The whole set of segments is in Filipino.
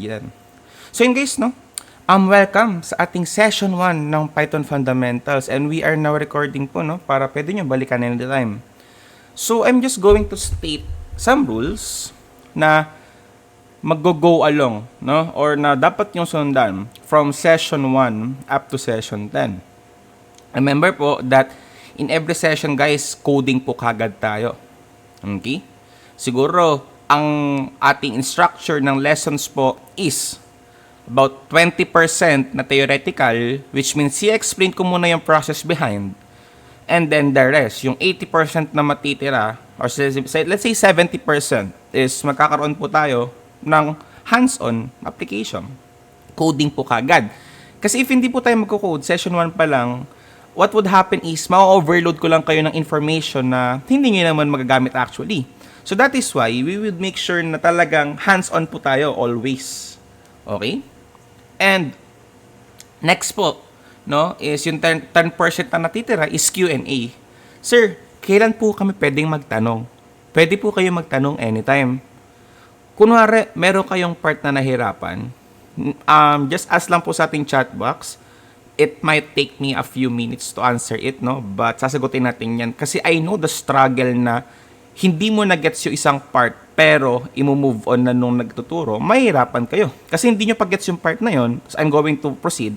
yan. So yun guys, no? Welcome sa ating session 1 ng Python Fundamentals, and we are now recording po, no? Para pwede nyo balikan anytime. So I'm just going to state some rules na mag-go along, no? Or na dapat yung sundan from session 1 up to session 10. Remember po that in every session, guys, coding po kagad tayo. Okay? Siguro, ang ating structure ng lessons po is about 20% na theoretical, which means i-explain ko muna yung process behind. And then the rest, yung 80% na matitira, or let's say 70%, is magkakaroon po tayo ng hands-on application. Coding po kagad. Kasi if hindi po tayo magko-code, session 1 pa lang, what would happen is, ma-overload ko lang kayo ng information na hindi nyo naman magagamit actually. So that is why we would make sure na talagang hands-on po tayo always. Okay? And next po, no, is yung 10% na natitira is Q&A. Sir, kailan po kami pwedeng magtanong? Pwede po kayo magtanong anytime. Kunwari, meron kayong part na nahirapan, just ask lang po sa ating chat box. It might take me a few minutes to answer it, no? But sasagutin natin yan. Kasi I know the struggle na hindi mo na-gets yung isang part, pero i-move on na nung nagtuturo, mahirapan kayo. Kasi hindi nyo pag-gets yung part na yon, so I'm going to proceed,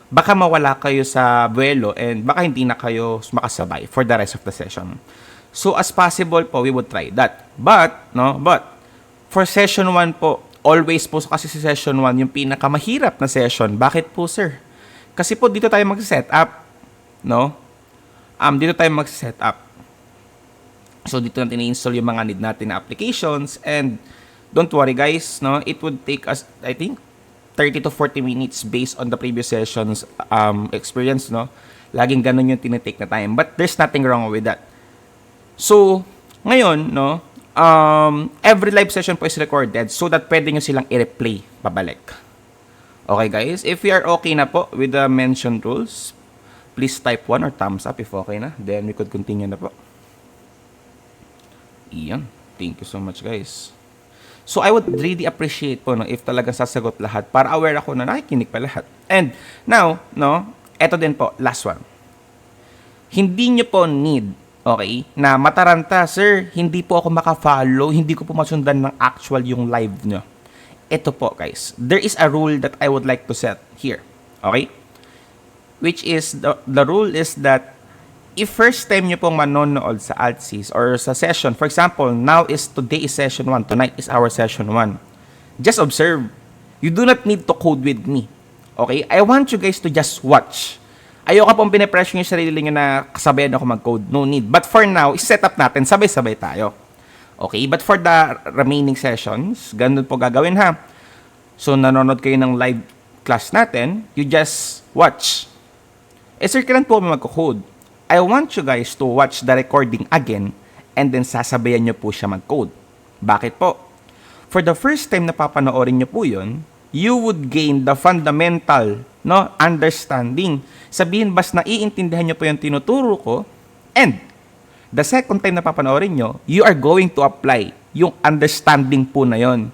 baka mawala kayo sa buwelo and baka hindi na kayo makasabay for the rest of the session. So as possible po, we would try that. But for session 1 po, always po kasi sa session 1, yung pinakamahirap na session. Bakit po, sir? Kasi po dito tayo mag-set up, no? Dito tayo mag-set up. So dito natin i-install yung mga need natin na applications, and don't worry guys, no? It would take us, I think, 30 to 40 minutes based on the previous sessions experience, no? Laging ganun yung tinitake na time. But there's nothing wrong with that. So, ngayon, no? Every live session po is recorded so that pwede nyo silang i-replay pabalik. Okay guys, if we are okay na po with the mentioned rules, please type 1 or thumbs up if okay na. Then we could continue na po. Iyan. Thank you so much guys. So I would really appreciate po, no, if talagang sasagot lahat para aware ako na nakikinig pa lahat. And now, no, eto din po, last one. Hindi nyo po need, okay, na mataranta, sir, hindi po ako maka-follow, hindi ko po masundan ng actual yung live nyo. Ito po guys, there is a rule that I would like to set here, okay? Which is, the rule is that if first time nyo pong manonood sa AltSys or sa session, for example, today is session 1, tonight is our session 1, just observe. You do not need to code with me, okay? I want you guys to just watch. Ayoko pong pinipressure yung sarili nyo na kasabayan ako mag-code, no need. But for now, is-set up natin, sabay-sabay tayo. Okay, but for the remaining sessions, ganun po gagawin ha. So, nanonood kayo ng live class natin, you just watch. Sir, kailan po kami magko-code? I want you guys to watch the recording again and then sasabayan nyo po siya mag-code. Bakit po? For the first time na papanoorin nyo po yun, you would gain the fundamental, no, understanding. Sabihin, bas na iintindihan nyo po yung tinuturo ko, and the second time na papanoorin nyo, you are going to apply yung understanding po na yon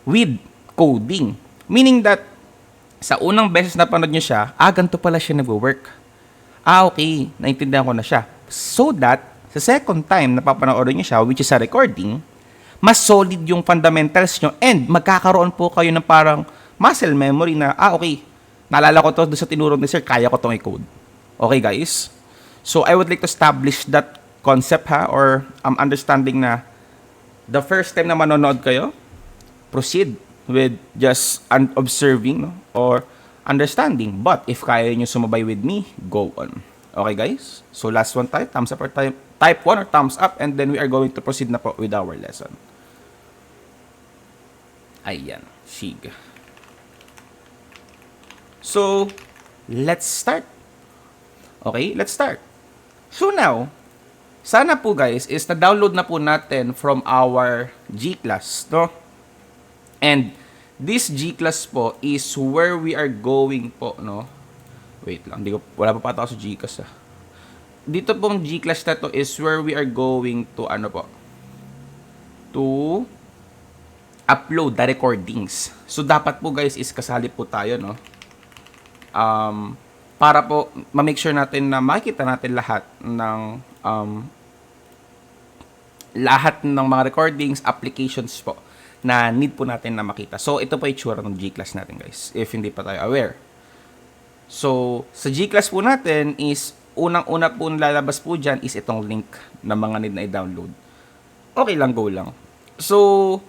with coding. Meaning that, sa unang beses na panood nyo siya, ganito pala siya nag-work. Okay, naintindihan ko na siya. So that, sa second time na papanoorin nyo siya, which is a recording, mas solid yung fundamentals nyo and magkakaroon po kayo ng parang muscle memory na, okay, naalala ko to doon sa tinuro ni sir, kaya ko tong i-code. Okay guys? So I would like to establish that concept ha, or understanding na the first time na manonood kayo, proceed with just observing, no, or understanding. But if kaya nyo sumabay with me, go on. Okay guys? So last one tayo, thumbs up or type 1 or thumbs up, and then we are going to proceed na po with our lesson. Ayan, sig. So, let's start. Okay, let's start. So now, sana po guys is na-download na po natin from our G-class, no? And this G-class po is where we are going po, no? Wait lang, wala pa pata ako sa G-class Dito pong G-class na to is where we are going to, to i-upload the recordings. So, dapat po guys is kasali po tayo, no? Para po ma-make sure natin na makikita natin lahat ng mga recordings, applications po na need po natin na makita. So, ito po yung itsura ng G-Class natin guys, if hindi pa tayo aware. So, sa G-Class po natin is, unang-una po lalabas po dyan is itong link na mga need na i-download. Okay lang, go lang. So,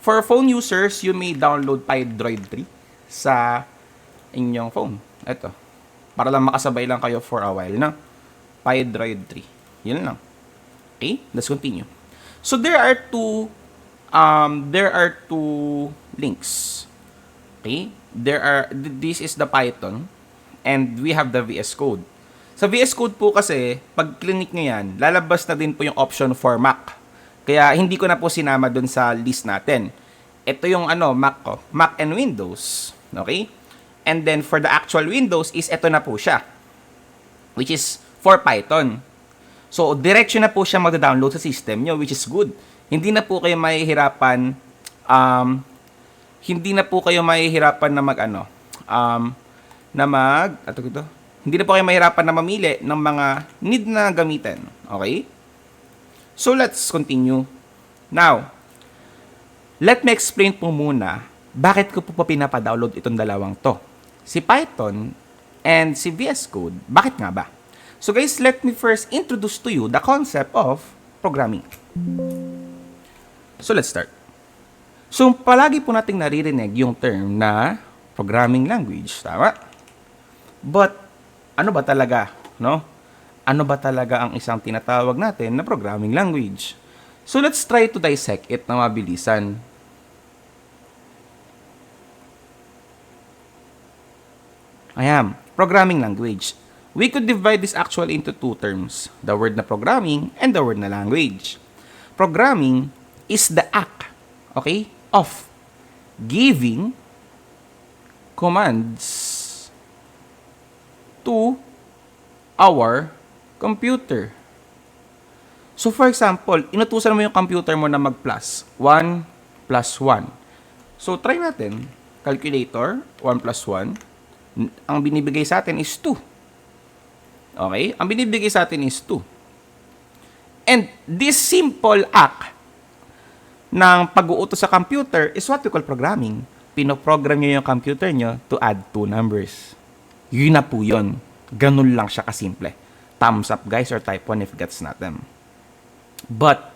for phone users, you may download PyDroid 3 sa inyong phone. Ito. Para lang makasabay lang kayo for a while, na PyDroid 3. Yun lang. Okay, let's continue. So, there are two links. Okay? This is the Python and we have the VS Code. Sa VS Code po kasi, pag clinic nyo yan, lalabas na din po yung option for Mac. Kaya hindi ko na po sinama dun sa list natin. Ito yung Mac ko. Mac and Windows. Okay? And then for the actual Windows is ito na po siya. Which is for Python. So, diretso na po siya mag-download sa system nyo, which is good. Hindi na po kayo mahihirapan hindi na po kayo mahirapan na mamili ng mga need na gamitin. Okay? So, let's continue. Now, let me explain po muna bakit ko po pinapadownload itong dalawang to. Si Python and si VS Code. Bakit nga ba? So guys, let me first introduce to you the concept of programming. So let's start. So palagi po nating naririnig yung term na programming language, tama? But ano ba talaga, no? Ano ba talaga ang isang tinatawag natin na programming language? So let's try to dissect it na mabilisan. Ayan, programming language. We could divide this actually into two terms, the word na programming and the word na language. Programming is the act, okay, of giving commands to our computer. So for example, inutusan mo yung computer mo na mag-plus 1 plus 1. So try natin, calculator, 1 plus 1, ang binibigay sa atin is 2. Okay? Ang binibigay sa atin is 2. And this simple act ng pag-uutos sa computer is what we call programming. Pinoprogram nyo yung computer nyo to add 2 numbers. Yun na po yun. Ganun lang siya kasimple. Thumbs up guys or type 1 if that's not them. But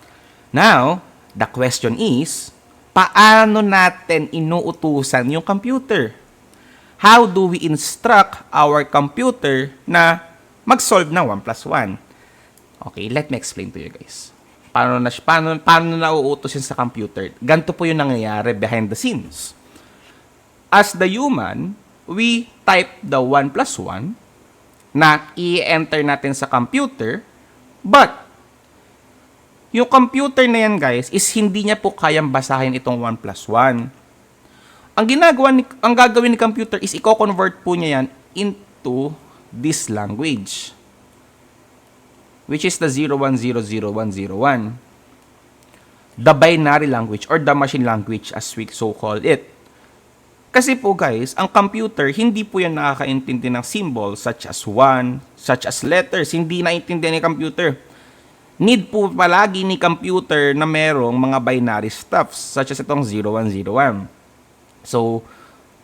now, the question is, paano natin inuutusan yung computer? How do we instruct our computer na mag-solve ng 1 plus 1? Okay, let me explain to you guys. Paano na uutos yun sa computer? Ganito po yung nangyayari behind the scenes. As the human, we type the 1 plus 1 na i-enter natin sa computer, but yung computer na yan guys is hindi niya po kayang basahin itong 1 plus 1. Ang gagawin ni computer is i-convert po niya yan into this language, which is the 01000101. The binary language or the machine language as we so call it. Kasi po guys, ang computer, hindi po yan nakakaintindi ng symbols such as 1, such as letters. Hindi naintindihan ni computer. Need po palagi ni computer na merong mga binary stuffs such as itong 0101. So,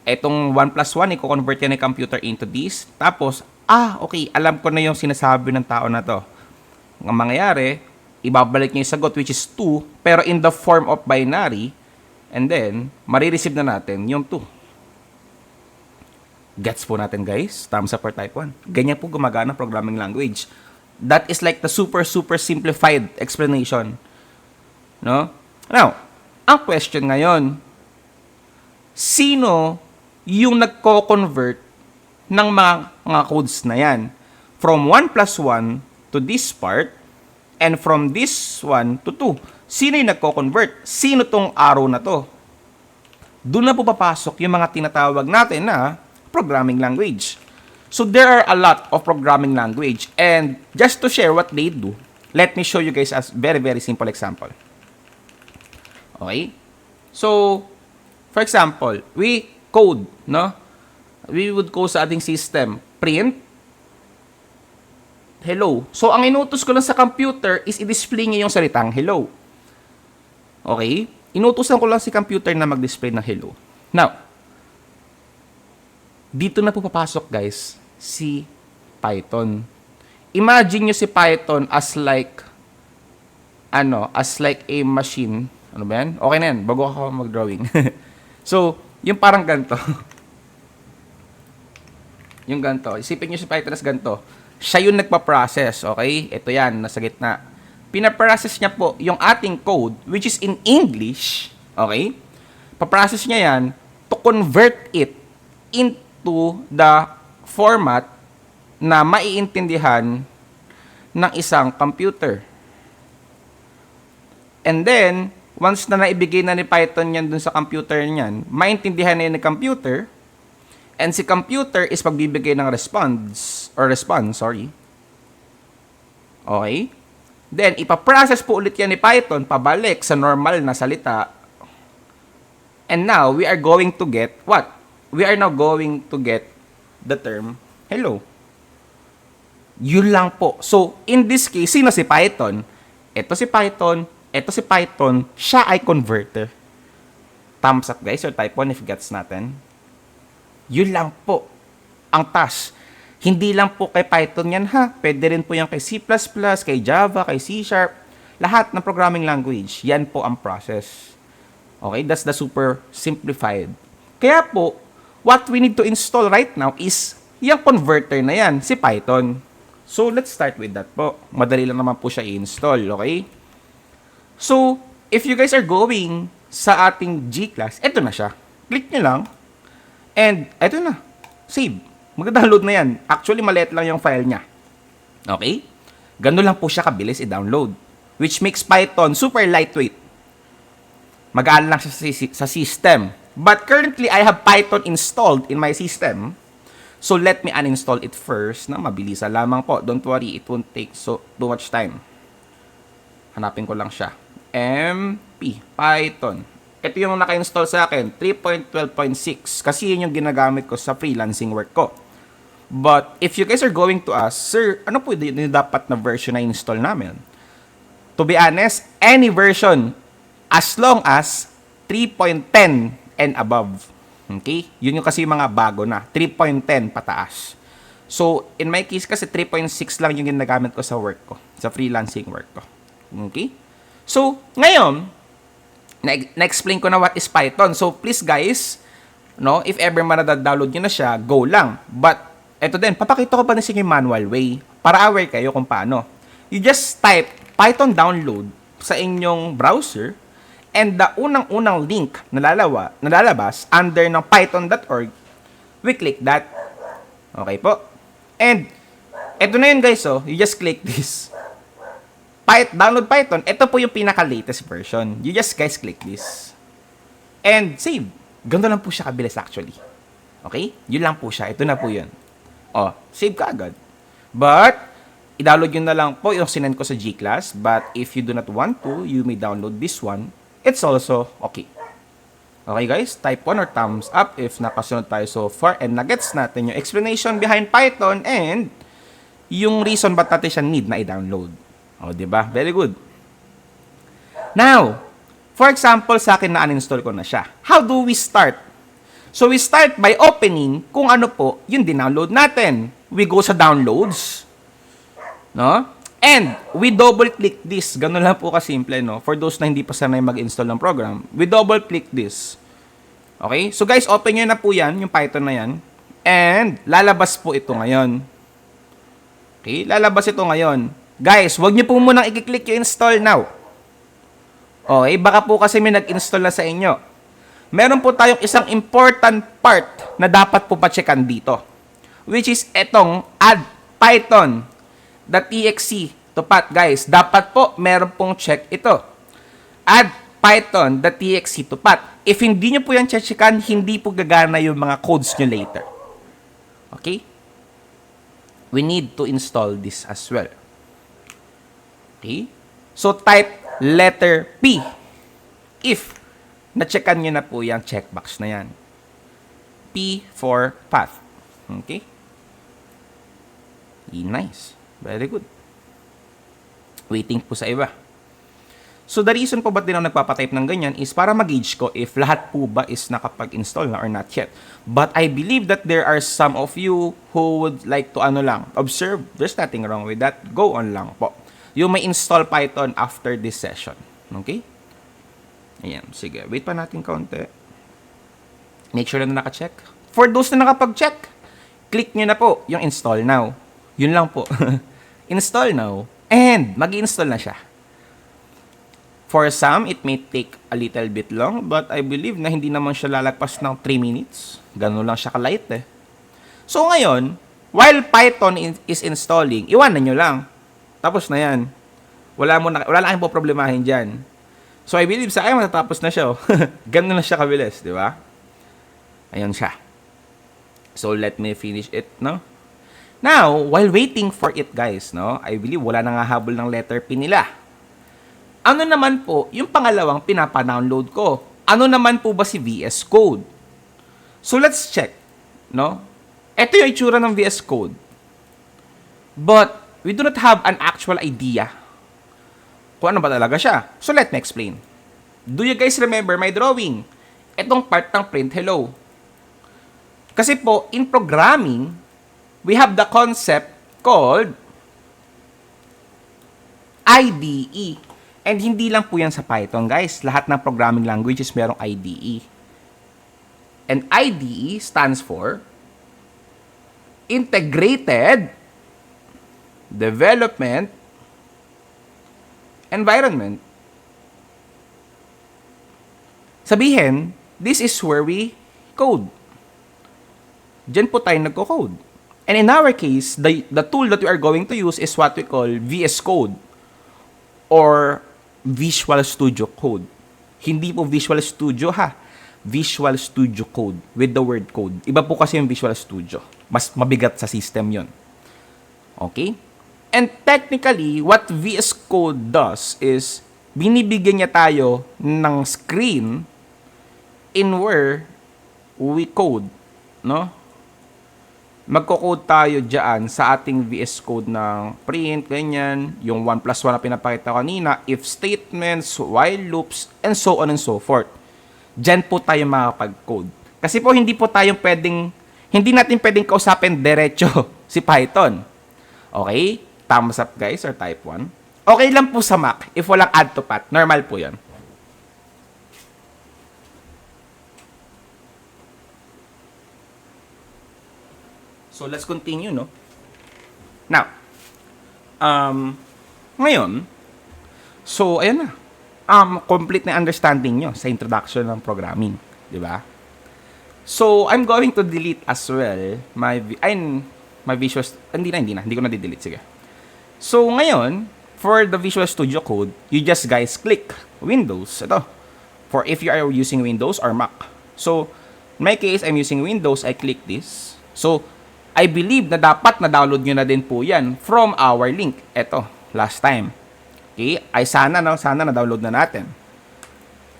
etong 1 plus 1, i-convert yan ni computer into this. Tapos, okay, alam ko na yung sinasabi ng tao na to. Ang mangyayari, ibabalik niya yung sagot which is 2, pero in the form of binary, and then, marireceive na natin yung 2. Gets po natin guys? Thumbs up or type 1. Ganyan po gumagana programming language. That is like the super simplified explanation. No? Now, ang question ngayon, sino yung nagko-convert ng mga codes na yan from 1 plus 1 to this part and from this 1 to 2. Sino yung nagko-convert? Sino tong arrow na to? Doon na po papasok yung mga tinatawag natin na programming language. So there are a lot of programming language, and just to share what they do, let me show you guys a very simple example. Okay? So For example, we code, no? We would code sa ating system, print, hello. So, ang inutos ko lang sa computer is i-display niya yung salitang hello. Okay? Inutusan ko lang si computer na mag-display ng hello. Now, dito na po papasok, guys, si Python. Imagine nyo si Python as like a machine. Ano ba yan? Okay na yan. Bago ako mag-drawing. So, yung parang ganito. Yung ganito. Isipin nyo si Python as ganito. Siya yung nagpa-process. Okay? Ito yan. Nasa gitna. Pinaprocess niya po yung ating code, which is in English. Okay? Paprocess niya yan to convert it into the format na maiintindihan ng isang computer. And then, once na naibigay na ni Python yan dun sa computer niyan, maintindihan na yun ng computer, and si computer is pagbibigay ng response. Okay? Then, ipaprocess po ulit yan ni Python pabalik sa normal na salita. And now, we are going to get what? We are now going to get the term hello. Yun lang po. So, in this case, sino si Python? Ito si Python, siya ay converter. Thumbs up, guys, or type 1 if gets natin. Yun lang po ang task. Hindi lang po kay Python yan, ha. Pwede rin po yan kay C++, kay Java, kay C#. Lahat ng programming language, yan po ang process. Okay, that's the super simplified. Kaya po, what we need to install right now is yung converter na yan, si Python. So, let's start with that po. Madali lang naman po siya i-install, okay? So, if you guys are going sa ating G-class, eto na siya. Click nyo lang. And, eto na. Save. Mag-download na yan. Actually, maliit lang yung file niya. Okay? Ganun lang po siya kabilis i-download. Which makes Python super lightweight. Magaan lang siya sa system. But currently, I have Python installed in my system. So, let me uninstall it first na mabilisan lamang po. Don't worry, it won't take too much time. Hanapin ko lang siya. MP, Python. Ito yung naka-install sa akin, 3.12.6. Kasi yun yung ginagamit ko sa freelancing work ko. But, if you guys are going to ask, sir, ano po yung dapat na version na install namin? To be honest, any version, as long as 3.10 and above. Okay? Yun yung kasi mga bago na. 3.10 pataas. So, in my case kasi 3.6 lang yung ginagamit ko sa work ko. Sa freelancing work ko. Okay? So, ngayon, na-explain ko na what is Python. So, please guys, no, if ever manada-download nyo na siya, go lang. But, eto din, papakita ko pa na sa yung manual way para aware kayo kung paano. You just type Python download sa inyong browser and the unang-unang link na lalabas under ng python.org, we click that. Okay po? And, eto na yun guys, oh, you just click this. Download Python, ito po yung pinaka-latest version. You just guys click this. And save. Ganito lang po siya kabilis actually. Okay? Yun lang po siya. Ito na po yun. Oh, save ka agad. But, i-download yun na lang po yung sinend ko sa G-Class. But, if you do not want to, you may download this one. It's also okay. Okay guys? Type 1 or thumbs up if nakasunod tayo so far. And nagets natin yung explanation behind Python and yung reason ba't natin siya need na i-download. O, diba? Very good. Now, for example, sa akin na uninstall ko na siya. How do we start? So, we start by opening kung ano po yung dinownload natin. We go sa downloads. No? And, we double-click this. Ganun lang po kasimple, no? For those na hindi pa sanay mag-install ng program, we double-click this. Okay? So, guys, open nyo na po yan, yung Python na yan. And, lalabas po ito ngayon. Okay? Lalabas ito ngayon. Guys, huwag nyo po munang i-click yung install now. Okay? Baka po kasi may nag-install na sa inyo. Meron po tayong isang important part na dapat po pa-checkan dito. Which is etong add python.exe to path, guys. Dapat po meron pong check ito. Add python.exe to path. If hindi nyo po yan checkan, hindi po gagana yung mga codes nyo later. Okay? We need to install this as well. Okay? So, type letter P if na-checkan nyo na po yung checkbox na yan. P for path. Okay? Nice. Very good. Waiting po sa iba. So, the reason po ba't din ako nagpapatype ng ganyan is para mag-gauge ko if lahat po ba is nakapag-install na or not yet. But I believe that there are some of you who would like to observe. There's nothing wrong with that. Go on lang po. You may install Python after this session. Okay? Ayan. Sige. Wait pa natin kaunti. Make sure na naka-check. For those na nakapag-check, click nyo na po yung install now. Yun lang po. Install now. And mag-install na siya. For some, it may take a little bit long, but I believe na hindi naman siya lalagpas ng 3 minutes. Ganun lang siya ka-light eh. So ngayon, while Python is installing, iwanan nyo lang. Tapos na yan. Wala lang kayong poproblemahin dyan. So I believe sa akin matatapos na siya. Oh. Ganun lang siya kabilis, di ba? Ayun siya. So let me finish it, no? Now, while waiting for it, guys, no? I believe wala nang hahabol ng letter P nila. Ano naman po yung pangalawang pinapa-download ko? Ano naman po ba si VS Code? So, let's check. No? Ito yung itsura ng VS Code. But, we do not have an actual idea kung ano ba talaga siya. So, let me explain. Do you guys remember my drawing? Itong part ng print hello. Kasi po, in programming, we have the concept called IDE. And hindi lang po yan sa Python, guys. Lahat ng programming languages merong IDE. And IDE stands for Integrated Development Environment. Sabihin, this is where we code. Diyan po tayo nagko-code. And in our case, the tool that we are going to use is what we call VS Code or Visual Studio Code. Hindi po Visual Studio ha. Visual Studio Code with the word code. Iba po kasi yung Visual Studio. Mas mabigat sa system yon. Okay? And technically, what VS Code does is binibigyan niya tayo ng screen in where we code. No? Magko-code tayo dyan sa ating VS Code ng print, ganyan, yung 1+1 na pinapakita kanina, if statements, while loops, and so on and so forth. Dyan po tayo makapag-code. Kasi po hindi hindi natin pwedeng kausapin diretso si Python. Okay? Thumbs up guys or type 1. Okay lang po sa Mac if walang add to path. Normal po yan. So, let's continue, no? Now, ngayon, so, ayan na. Complete na understanding nyo sa introduction ng programming. Di ba? So, I'm going to delete as well my Visual... Hindi na. Hindi ko na di-delete. Sige. So, ngayon, for the Visual Studio Code, you just guys click Windows. Ito. For if you are using Windows or Mac. So, in my case, I'm using Windows. I click this. So, I believe na dapat na-download nyo na din po yan from our link. Ito, last time. Okay? Ay sana na-download na natin.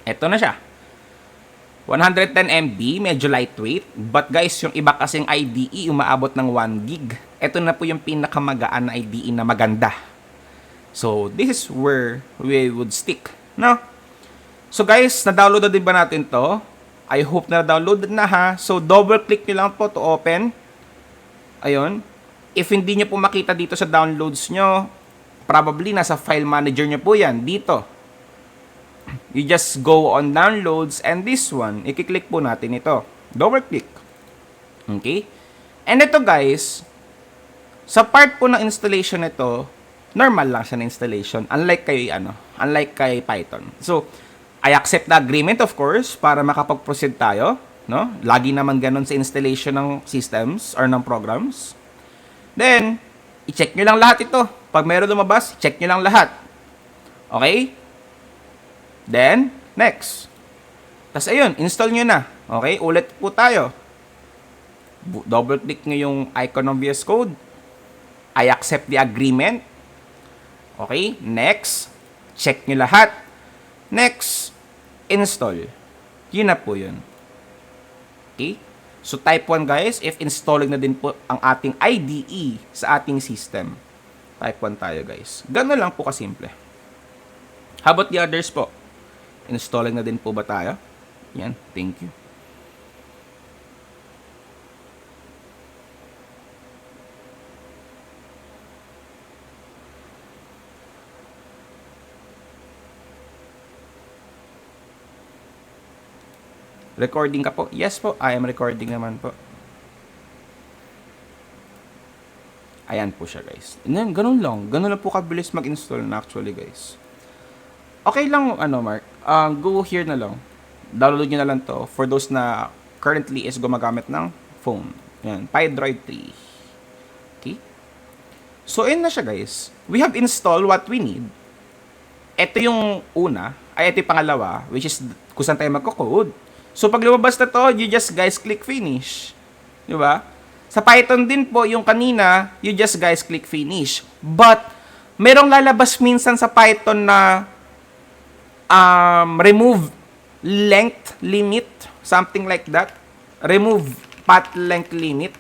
Ito na siya. 110 MB, medyo lightweight. But guys, yung iba kasing IDE, umaabot ng 1 gig. Ito na po yung pinakamagaan na IDE na maganda. So, this is where we would stick. No? So guys, na-download na din ba natin to? I hope na download na ha. So, double-click nyo lang po to open. Ayun. If hindi nyo po makita dito sa downloads nyo, probably nasa file manager nyo po yan. Dito. You just go on downloads and this one, i-click po natin ito. Double click. Okay? And ito guys, sa part po ng installation nito, normal lang siya na installation. Unlike kay Python. So, I accept the agreement of course para makapag-proceed tayo. No? Lagi naman ganun sa installation ng systems or ng programs. Then, i-check nyo lang lahat ito. Pag meron lumabas, check nyo lang lahat. Okay? Then, next. Tapos ayun, install nyo na. Okay? Ulit po tayo. Double-click nyo yung icon ng VS Code. I accept the agreement. Okay? Next. Check nyo lahat. Next. Install. Yun na po yun. Okay? So type 1 guys, if installing na din po ang ating IDE sa ating system. Type 1 tayo guys. Ganun lang po kasimple. How about the others po? Installing na din po ba tayo? Yan, thank you. Recording ka po? Yes po, I am recording naman po. Ayan po siya guys. Ganun lang. Ganun lang po kabilis mag-install na actually guys. Okay lang Mark. Go here na lang. Download nyo na lang to for those na currently is gumagamit ng phone. Yan, PyDroid 3. Okay? So, ayun na siya guys. We have installed what we need. Ito yung una, ito yung pangalawa, which is kung saan tayo magko-code. So, pag lumabas na to, you just guys click finish. Di ba? Sa Python din po, yung kanina, you just guys click finish. But, merong lalabas minsan sa Python na remove length limit, something like that. Remove path length limit.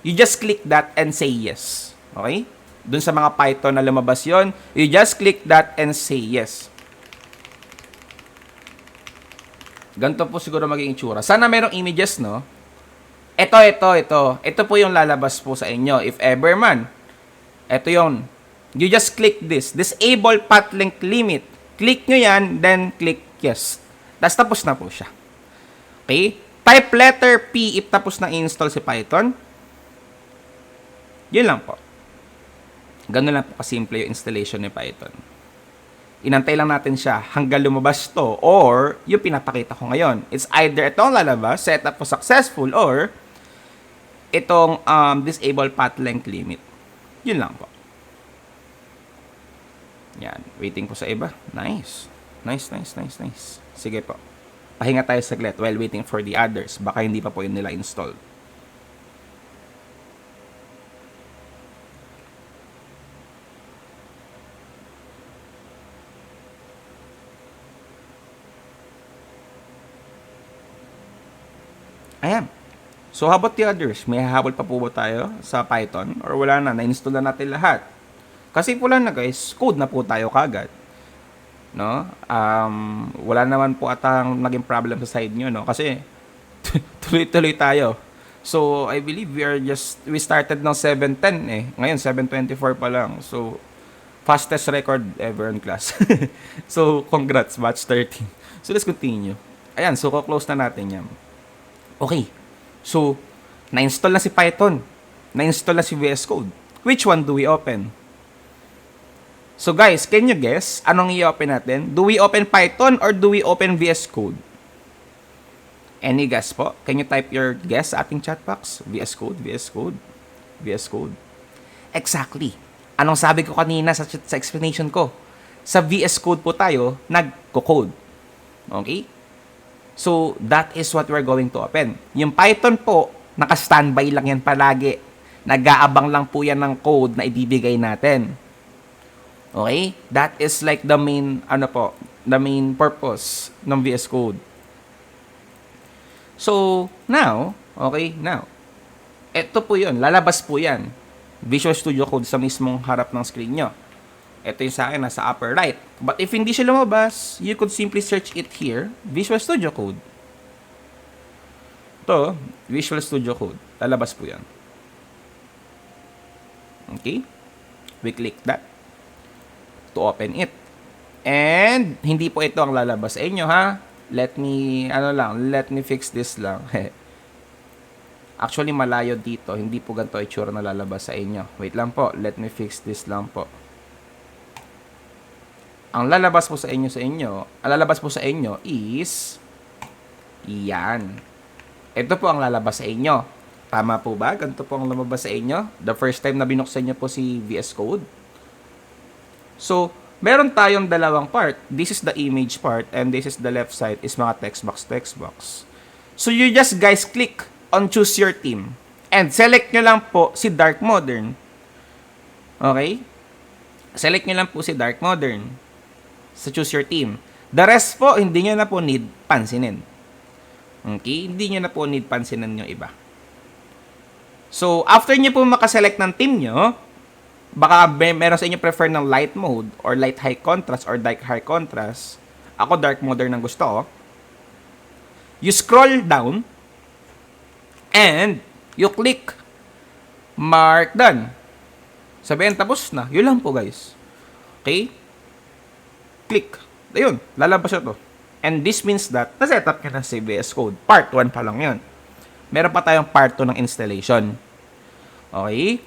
You just click that and say yes. Okay? Dun sa mga Python na lumabas yon, you just click that and say yes. Ganito po siguro maging itsura. Sana merong images, no? Ito. Ito po yung lalabas po sa inyo. If ever man. Ito yon. You just click this. Disable path length limit. Click nyo yan, then click yes. Tapos na po siya. Okay? Type letter P if tapos na install si Python. Yun lang po. Ganun lang po kasimple yung installation ni Python. Inantay lang natin siya hanggang lumabas to or yung pinapakita ko ngayon. It's either itong lalabas, setup po successful, or itong disable path length limit. Yun lang po. Yan. Waiting po sa iba. Nice. Nice. Sige po. Pahinga tayo saglit while waiting for the others. Baka hindi pa po yun nila installed. Ayan. So, how about the others? May hahabol pa po ba tayo sa Python? Or wala na? Na-install na natin lahat. Kasi pula na guys, code na po tayo kagad. No? Wala naman po atang naging problem sa side nyo, no? Kasi, tuloy-tuloy tayo. So, I believe we started ng 7:10 eh. Ngayon, 7:24 pa lang. So, fastest record ever in class. So, congrats, batch 13. So, let's continue. Ayan, so, close na natin yan. Okay. So, na-install na si Python. Na-install na si VS Code. Which one do we open? So guys, can you guess anong i-open natin? Do we open Python or do we open VS Code? Any guess po? Can you type your guess sa ating chat box? VS Code. Exactly. Anong sabi ko kanina sa explanation ko? Sa VS Code po tayo nagko-code. Okay? So, that is what we're going to open. Yung Python po, naka-standby lang yan palagi. Nag-aabang lang po yan ng code na ibibigay natin. Okay? That is like the main, the main purpose ng VS Code. So, now, ito po yun, lalabas po yan. Visual Studio Code sa mismong harap ng screen nyo. Ito yung sa akin, nasa upper right. But if hindi siya lumabas, you could simply search it here, Visual Studio Code. Ito, Visual Studio Code. Lalabas po yan. Okay? We click that to open it. And, hindi po ito ang lalabas sa inyo, ha? Let me fix this lang. Actually, malayo dito. Hindi po ganito itsura na lalabas sa inyo. Wait lang po. Let me fix this lang po. Ang lalabas po sa inyo is yan. Ito po ang lalabas sa inyo. Tama po ba? Ganito po ang lumabas sa inyo. The first time na binuksan niyo po si VS Code. So, meron tayong dalawang part. This is the image part and this is the left side is mga text box. So, you just guys click on choose your theme. And select nyo lang po si Dark Modern. Okay? Select nyo lang po si Dark Modern. So, choose your theme. The rest po, hindi nyo na po need pansinin. Okay? Hindi nyo na po need pansinin yung iba. So, after nyo po makaselect ng team nyo, baka meron sa inyo prefer ng light mode or light high contrast or dark high contrast. Ako dark mode ng gusto ko. You scroll down and you click mark done. Sabihin tapos na. Yun lang po guys. Okay? Click. Ayun, lalabas na to. And this means that na-set up ka na sa VS Code. Part 1 pa lang yun. Meron pa tayong part 2 ng installation. Okay?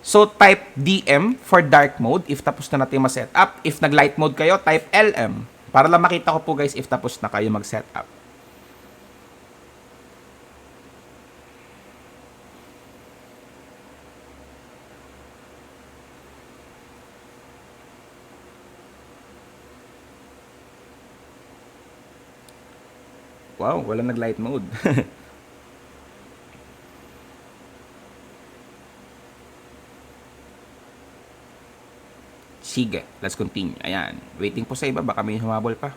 So, type DM for dark mode if tapos na natin ma-set up. If nag-light mode kayo, type LM. Para lang makita ko po guys if tapos na kayo mag-set up. Wow, wala nag-light mode. Sige, let's continue. Ayan. Waiting po sa iba. Baka may humabol pa.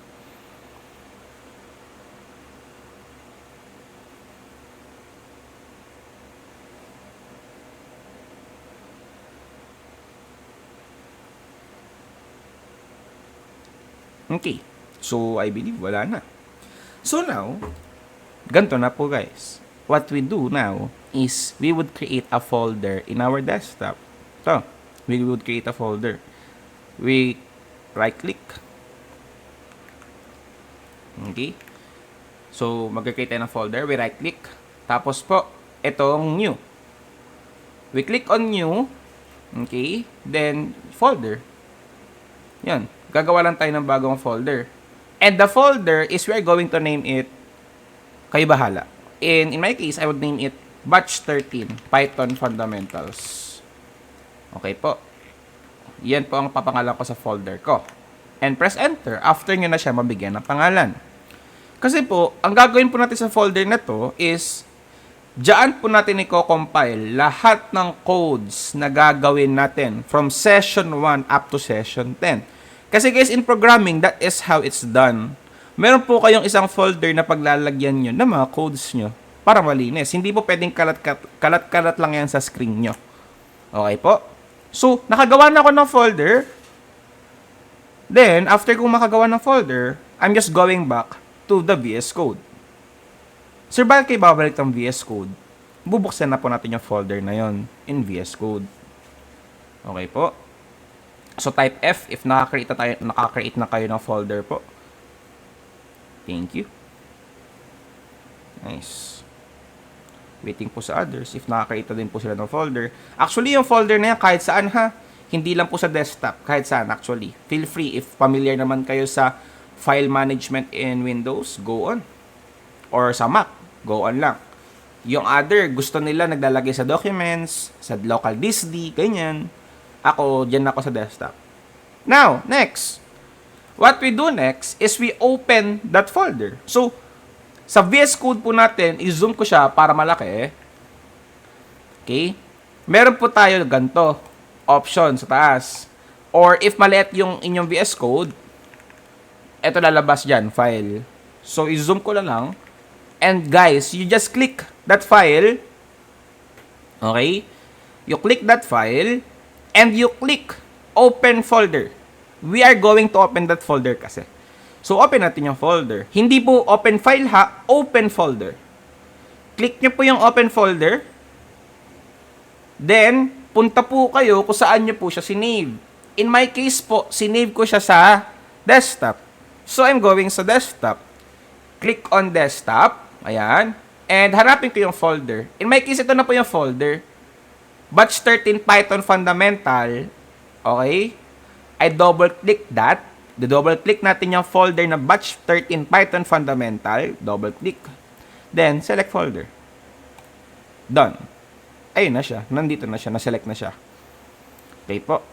Okay. So, I believe wala na. So now, ganito na po guys. What we do now is we would create a folder in our desktop. So, we would create a folder. We right-click. Okay? So, mag-create tayo ng folder. We right-click. Tapos po, itong new. We click on new. Okay? Then, folder. Yan. Gagawa lang tayo ng bagong folder. And the folder is we're going to name it, kayo bahala. In my case, I would name it Batch 13 Python Fundamentals. Okay po. Yan po ang papangalan ko sa folder ko. And press enter after nyo na siya mabigyan ng pangalan. Kasi po, ang gagawin po natin sa folder na to is, diyan po natin i-compile lahat ng codes na gagawin natin from session 1 up to session 10. Kasi guys, in programming, that is how it's done. Meron po kayong isang folder na paglalagyan nyo ng mga codes nyo para malinis. Hindi po pwedeng kalat-kalat lang yan sa screen nyo. Okay po? So, nakagawa na ako ng folder. Then, after kong makagawa ng folder, I'm just going back to the VS Code. Sir, bakit kayo babalik ng VS Code? Bubuksan na po natin yung folder na yon in VS Code. Okay po? So, type F if nakaka-create na kayo ng folder po. Thank you. Nice. Waiting po sa others if nakaka-create din po sila ng folder. Actually, yung folder na yan, kahit saan ha, hindi lang po sa desktop, kahit saan actually. Feel free, if familiar naman kayo sa file management in Windows, go on. Or sa Mac, go on lang. Yung other, gusto nila naglalagay sa documents, sa local disk D, ganyan. Ako, dyan ako sa desktop. Now, next. What we do next is we open that folder. So, sa VS Code po natin, i-zoom ko siya para malaki. Okay? Meron po tayo ganito. Option sa taas. Or if maliit yung inyong VS Code, eto lalabas dyan, file. So, i-zoom ko lang. And guys, you just click that file. Okay? You click that file. And you click open folder. We are going to open that folder kasi. So, open natin yung folder. Hindi po open file ha, open folder. Click nyo po yung open folder. Then, punta po kayo kung saan nyo po siya sinave. In my case po, sinave ko siya sa desktop. So, I'm going sa desktop. Click on desktop. Ayan. And hanapin ko yung folder. In my case, ito na po yung folder. Batch 13 Python Fundamental. Okay? I double-click that. Double-click natin yung folder na Batch 13 Python Fundamental. Double-click. Then, select folder. Done. Ayun na siya. Nandito na siya. Na-select na siya. Okay po.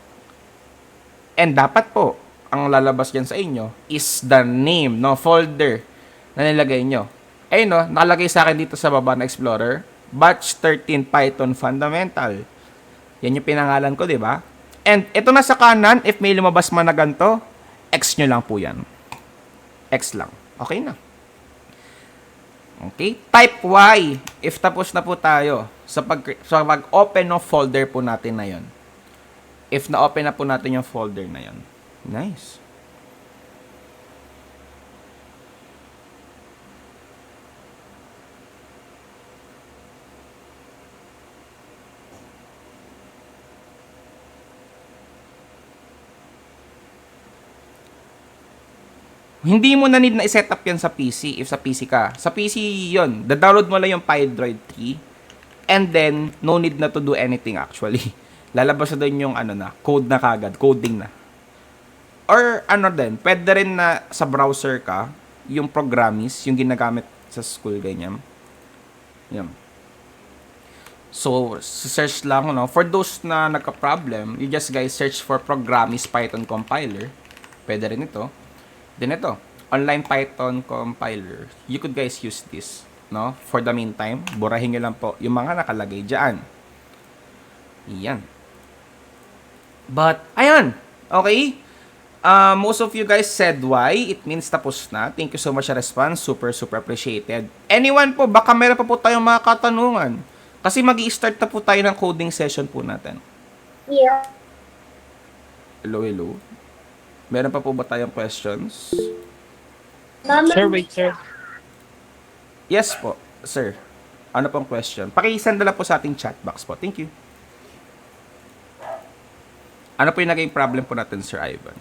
And dapat po, ang lalabas dyan sa inyo is the name, no, folder na nilagay nyo. Ayun no, nakalagay sa akin dito sa baba na Explorer. Batch 13 Python Fundamental. Yan yung pinangalan ko, di ba? And ito na sa kanan, if may lumabas man na ganito, X nyo lang po yan. X lang. Okay na. Okay? Type Y, if tapos na po tayo sa pag-open ng folder po natin na yon. If na-open na po natin yung folder na yon. Nice. Hindi mo na need na i-setup yan sa PC if sa PC ka. Sa PC yon, da-download mo lang yung PyDroid 3 and then no need na to do anything actually. Lalabas na doon yung code na kagad, coding na. Or din, pwede rin na sa browser ka, yung Programmis, yung ginagamit sa school, ganyan. Yan. So, search lang, for those na nagka-problem, you just guys search for Programmis Python Compiler. Pwede rin ito. Then ito, online Python compiler. You could guys use this, For the meantime, burahin nyo lang po yung mga nakalagay dyan. Yan. But, ayun. Okay. Most of you guys said why. It means tapos na. Thank you so much sa response. Super, super appreciated. Anyone po, baka meron pa po tayong mga katanungan. Kasi mag-i-start na po tayo ng coding session po natin. Yeah. Hello, hello. Meron pa po ba tayong questions? Sir, wait, sir. Yes po, sir. Ano pong question? Pakisend na lang po sa ating chat box po. Thank you. Ano po yung naging problem po natin, Sir Ivan?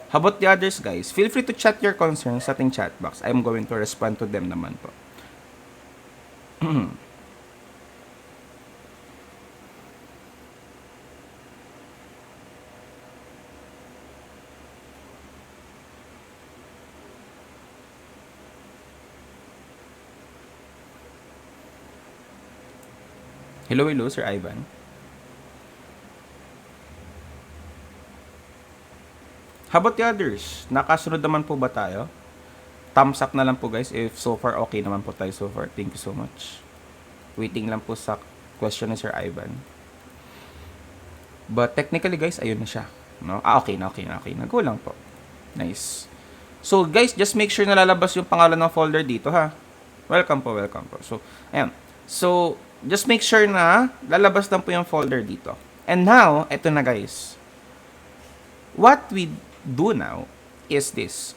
How about the others, guys? Feel free to chat your concerns sa ating chat box. I'm going to respond to them naman po. Hello, hello, Sir Ivan. How about the others? Nakasunod naman po ba tayo? Thumbs up na lang po, guys, if so far okay naman po tayo so far. Thank you so much. Waiting lang po sa question ni Sir Ivan. But technically, guys, ayun na siya. No? Okay na. Go lang po. Nice. So, guys, just make sure na lalabas yung pangalan ng folder dito, ha? Welcome po. So, ayan. So, just make sure na lalabas lang po yung folder dito. And now, eto na, guys. What we do now is this.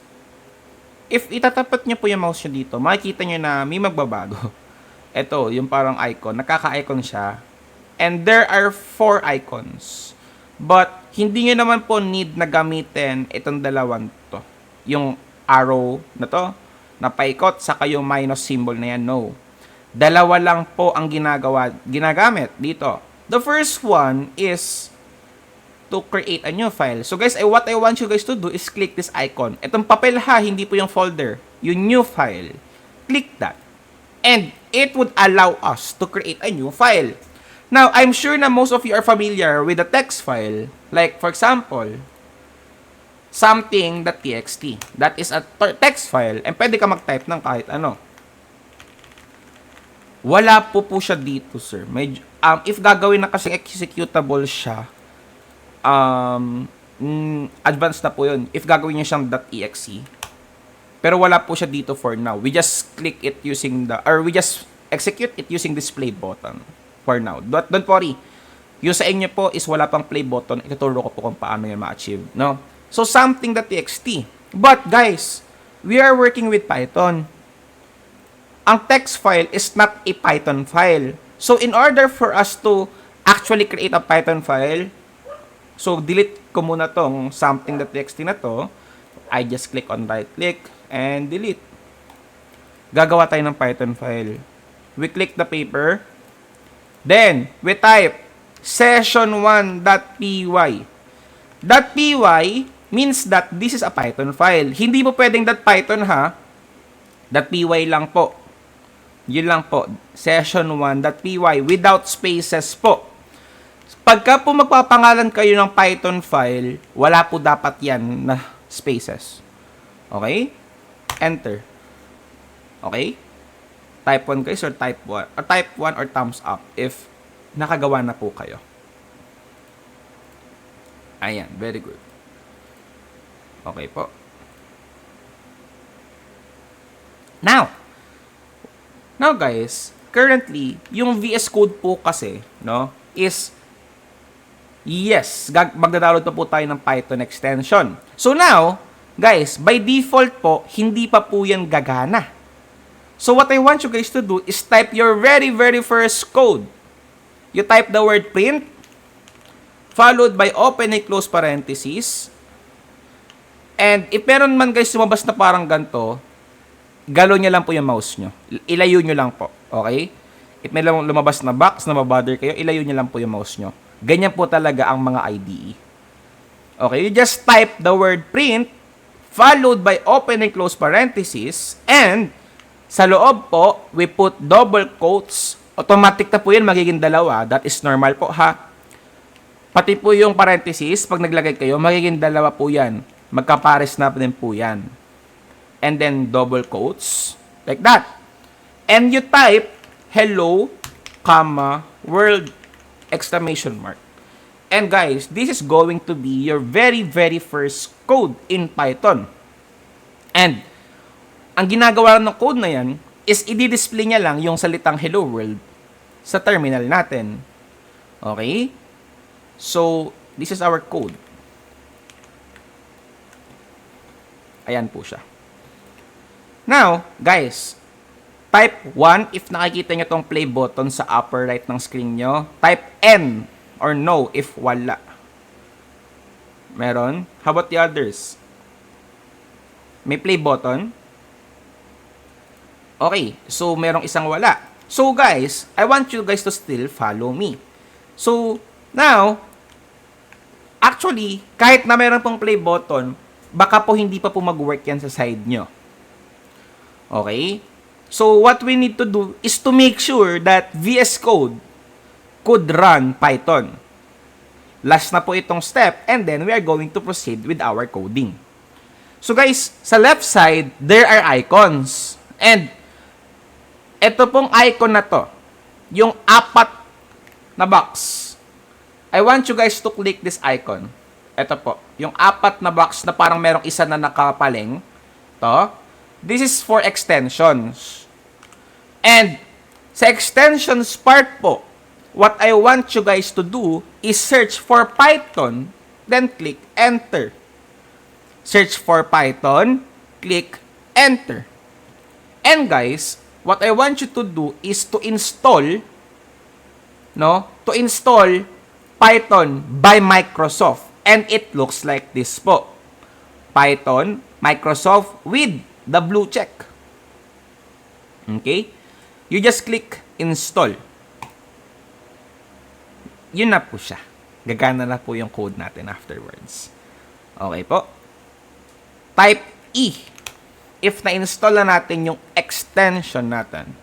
If itatapat nyo po yung mouse nyo dito, makikita nyo na may magbabago. Ito, yung parang icon. Nakaka-icon siya. And there are 4 icons. But, hindi nyo naman po need na gamitin itong dalawang to. Yung arrow na to, na paikot, saka yung minus symbol na yan. No. Dalawa lang po ang ginagamit dito. The first one is to create a new file. So guys, what I want you guys to do is click this icon. Itong papel ha, hindi po yung folder. Yung new file. Click that. And it would allow us to create a new file. Now, I'm sure na most of you are familiar with the text file. Like, for example, something.txt. That is a text file. And pwede ka mag-type ng kahit ano. Wala po siya dito, sir. If gagawin na kasi executable siya, advanced na po yun. If gagawin niya siyang .exe. Pero wala po siya dito for now. We just click it using we just execute it using this play button for now. Don't worry. Yung sa inyo po is wala pang play button. Ituturo ko po kung paano yan ma-achieve. No? So, something.txt. But, guys, we are working with Python. Ang text file is not a Python file. So, in order for us to actually create a Python file, so, delete ko muna tong something.txt na to. I just click on right click and delete. Gagawa tayo ng Python file. We click the paper. Then, we type session1.py. .py means that this is a Python file. Hindi mo pwedeng .python ha. .py lang po. Yun lang po. Session1.py without spaces po. Pagka po magpapangalan kayo ng Python file, wala po dapat yan na spaces. Okay? Enter. Okay? Type 1 guys or type 1 or thumbs up if nakagawa na po kayo. Ayan, very good. Okay po. Now guys, currently, yung VS Code po kasi, no, is, yes, magda-download pa po tayo ng Python extension. So now, guys, by default po, hindi pa po yan gagana. So what I want you guys to do is type your very, very first code. You type the word print, followed by open and close parentheses. And if meron man guys lumabas na parang ganito, galaw niya lang po yung mouse nyo. Ilayo nyo lang po. Okay? If may lumabas na box na mabother kayo, ilayo nyo lang po yung mouse nyo. Ganyan po talaga ang mga IDE. Okay? You just type the word print, followed by open and close parentheses, and sa loob po, we put double quotes. Automatic na po yun, magiging dalawa. That is normal po, ha? Pati po yung parentheses, pag naglagay kayo, magiging dalawa po yan. Magkapares na din po yan. And then double quotes, like that. And you type, hello, comma, world, exclamation mark. And guys, this is going to be your very, very first code in Python. And ang ginagawa ng code na yan is i-display niya lang yung salitang hello world sa terminal natin. Okay? So, this is our code. Ayan po siya. Now, guys, type 1 if nakikita nyo tong play button sa upper right ng screen nyo. Type N or no if wala. Meron? How about the others? May play button? Okay, so merong isang wala. So guys, I want you guys to still follow me. So, now, actually, kahit na meron pong play button, baka po hindi pa po mag-work yan sa side nyo. Okay? So, what we need to do is to make sure that VS Code could run Python. Last na po itong step, and then we are going to proceed with our coding. So guys, sa left side, there are icons. And ito pong icon na to, yung apat na box. I want you guys to click this icon. Ito po, yung apat na box na parang merong isa na nakapaling. To. This is for extensions. And sa extensions part po, what I want you guys to do is search for Python, then click enter. Search for Python, click enter. And guys, what I want you to do is to install, to install Python by Microsoft. And it looks like this po. Python, Microsoft with the blue check. Okay? You just click install. Yun na po siya. Gagana na po yung code natin afterwards. Okay po. Type E. If na-install na natin yung extension natin.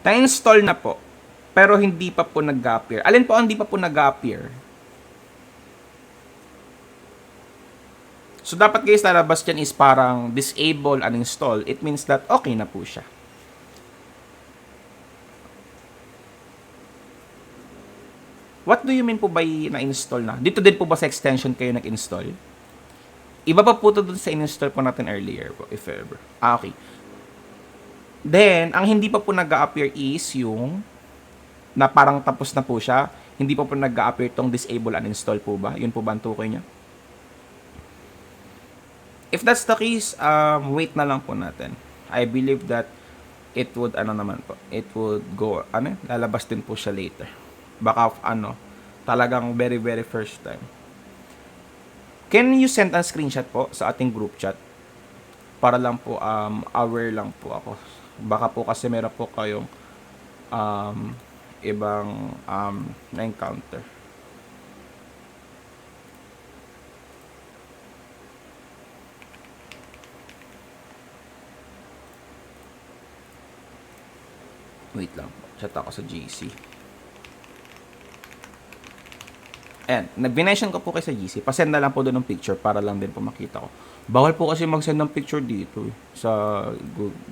Na-install na po, pero hindi pa po nag-appear. Alin po ang hindi pa po nag-appear? So, dapat guys, lalabas dyan is parang disable, uninstall. It means that okay na po siya. What do you mean po by na-install na? Dito din po ba sa extension kayo nag-install? Iba pa po ito dun sa in-install po natin earlier po, if ever. Okay. Then, ang hindi pa po nag-a-appear is yung na parang tapos na po siya. Hindi pa po nag-a-appear tong disable uninstall po ba? Yun po ba ang tukoy niya? If that's the case, wait na lang po natin. I believe that it would, it would go, lalabas din po siya later. Baka, talagang very, very first time. Can you send a screenshot po sa ating group chat? Para lang po, aware lang po ako. Baka po kasi meron po kayong ibang na-encounter. Wait lang po. Chat ako sa GC. Ayan, nag-mention ko po kay sa GC. Pasend na lang po doon ng picture para lang din po makita ko. Bawal po kasi mag-send ng picture dito sa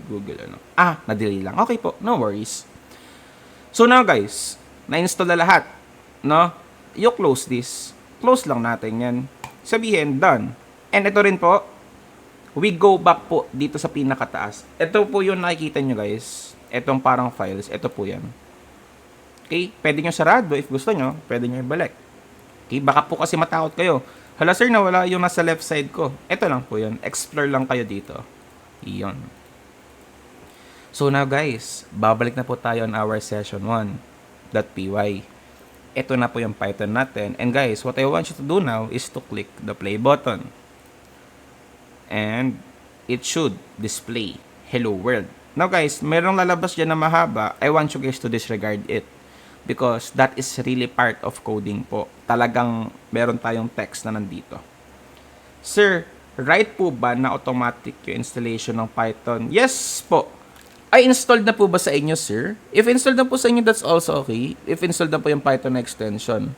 Google ano. Na-delay lang. Okay po, no worries. So now guys, na-install na lahat, no? You close this. Close lang natin yan. Sabihin, done. And ito rin po, we go back po dito sa pinakataas. Ito po yung nakikita nyo guys. Itong parang files. Ito po yan. Okay? Pwede nyo sarado if gusto nyo. Pwede nyo ibalik. Okay? Baka po kasi matakot kayo. Hala sir, nawala yung nasa left side ko. Ito lang po yun. Explore lang kayo dito. Iyon. So now guys, babalik na po tayo on our session 1.py. Ito na po yung Python natin. And guys, what I want you to do now is to click the play button. And it should display hello world. Now guys, merong lalabas dyan na mahaba. I want you guys to disregard it. Because that is really part of coding po. Talagang meron tayong text na nandito. Sir, right po ba na automatic yung installation ng Python? Yes po. Ay, installed na po ba sa inyo, sir? If installed na po sa inyo, that's also okay. If installed na po yung Python extension.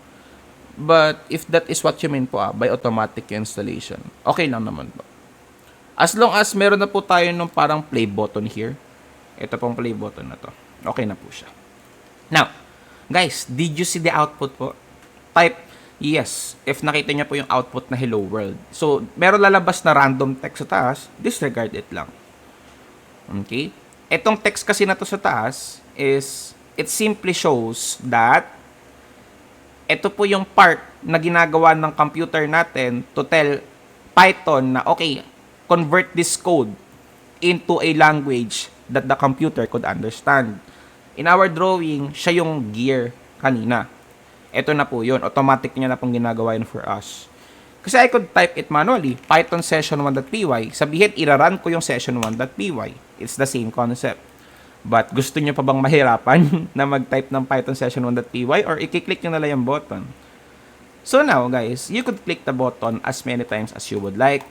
But if that is what you mean po, by automatic yung installation, okay lang naman po. As long as meron na po tayo nung parang play button here. Ito pong play button na to. Okay na po siya. Now, guys, did you see the output po? Type yes if nakita niyo po yung output na hello world. So, meron lalabas na random text sa taas, disregard it lang. Okay? Etong text kasi na to sa taas is, it simply shows that ito po yung part na ginagawa ng computer natin to tell Python na, okay, convert this code into a language that the computer could understand. In our drawing, siya yung gear kanina. Ito na po yun. Automatic niya na pong ginagawa yun for us. Kasi I could type it manually. Python session1.py. Sabihin, irarun ko yung session1.py. It's the same concept. But gusto nyo pa bang mahirapan na mag-type ng Python session1.py or i-click nyo na lang yung button? So now, guys, you could click the button as many times as you would like.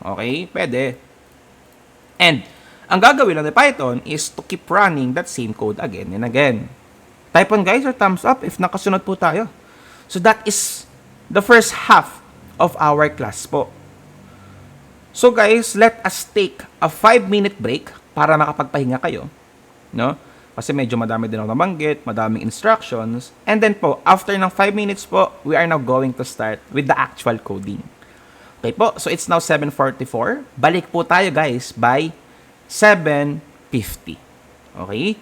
Okay? Pwede. And, ang gagawin lang ng Python is to keep running that same code again and again. Type on guys or thumbs up if nakasunod po tayo. So that is the first half of our class po. So guys, let us take a 5-minute break para makapagpahinga kayo. No? Kasi medyo madami din ako nabanggit, madaming instructions. And then po, after ng 5 minutes po, we are now going to start with the actual coding. Okay po, so it's now 7:44. Balik po tayo guys by 7:50. Okay?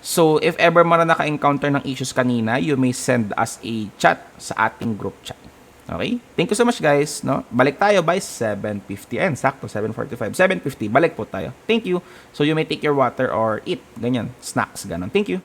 So, if ever mo na naka-encounter ng issues kanina, you may send us a chat sa ating group chat. Okay? Thank you so much guys. No? Balik tayo by 7:50. And sakto, 7:45. 7:50, balik po tayo. Thank you. So, you may take your water or eat. Ganyan. Snacks. Ganon. Thank you.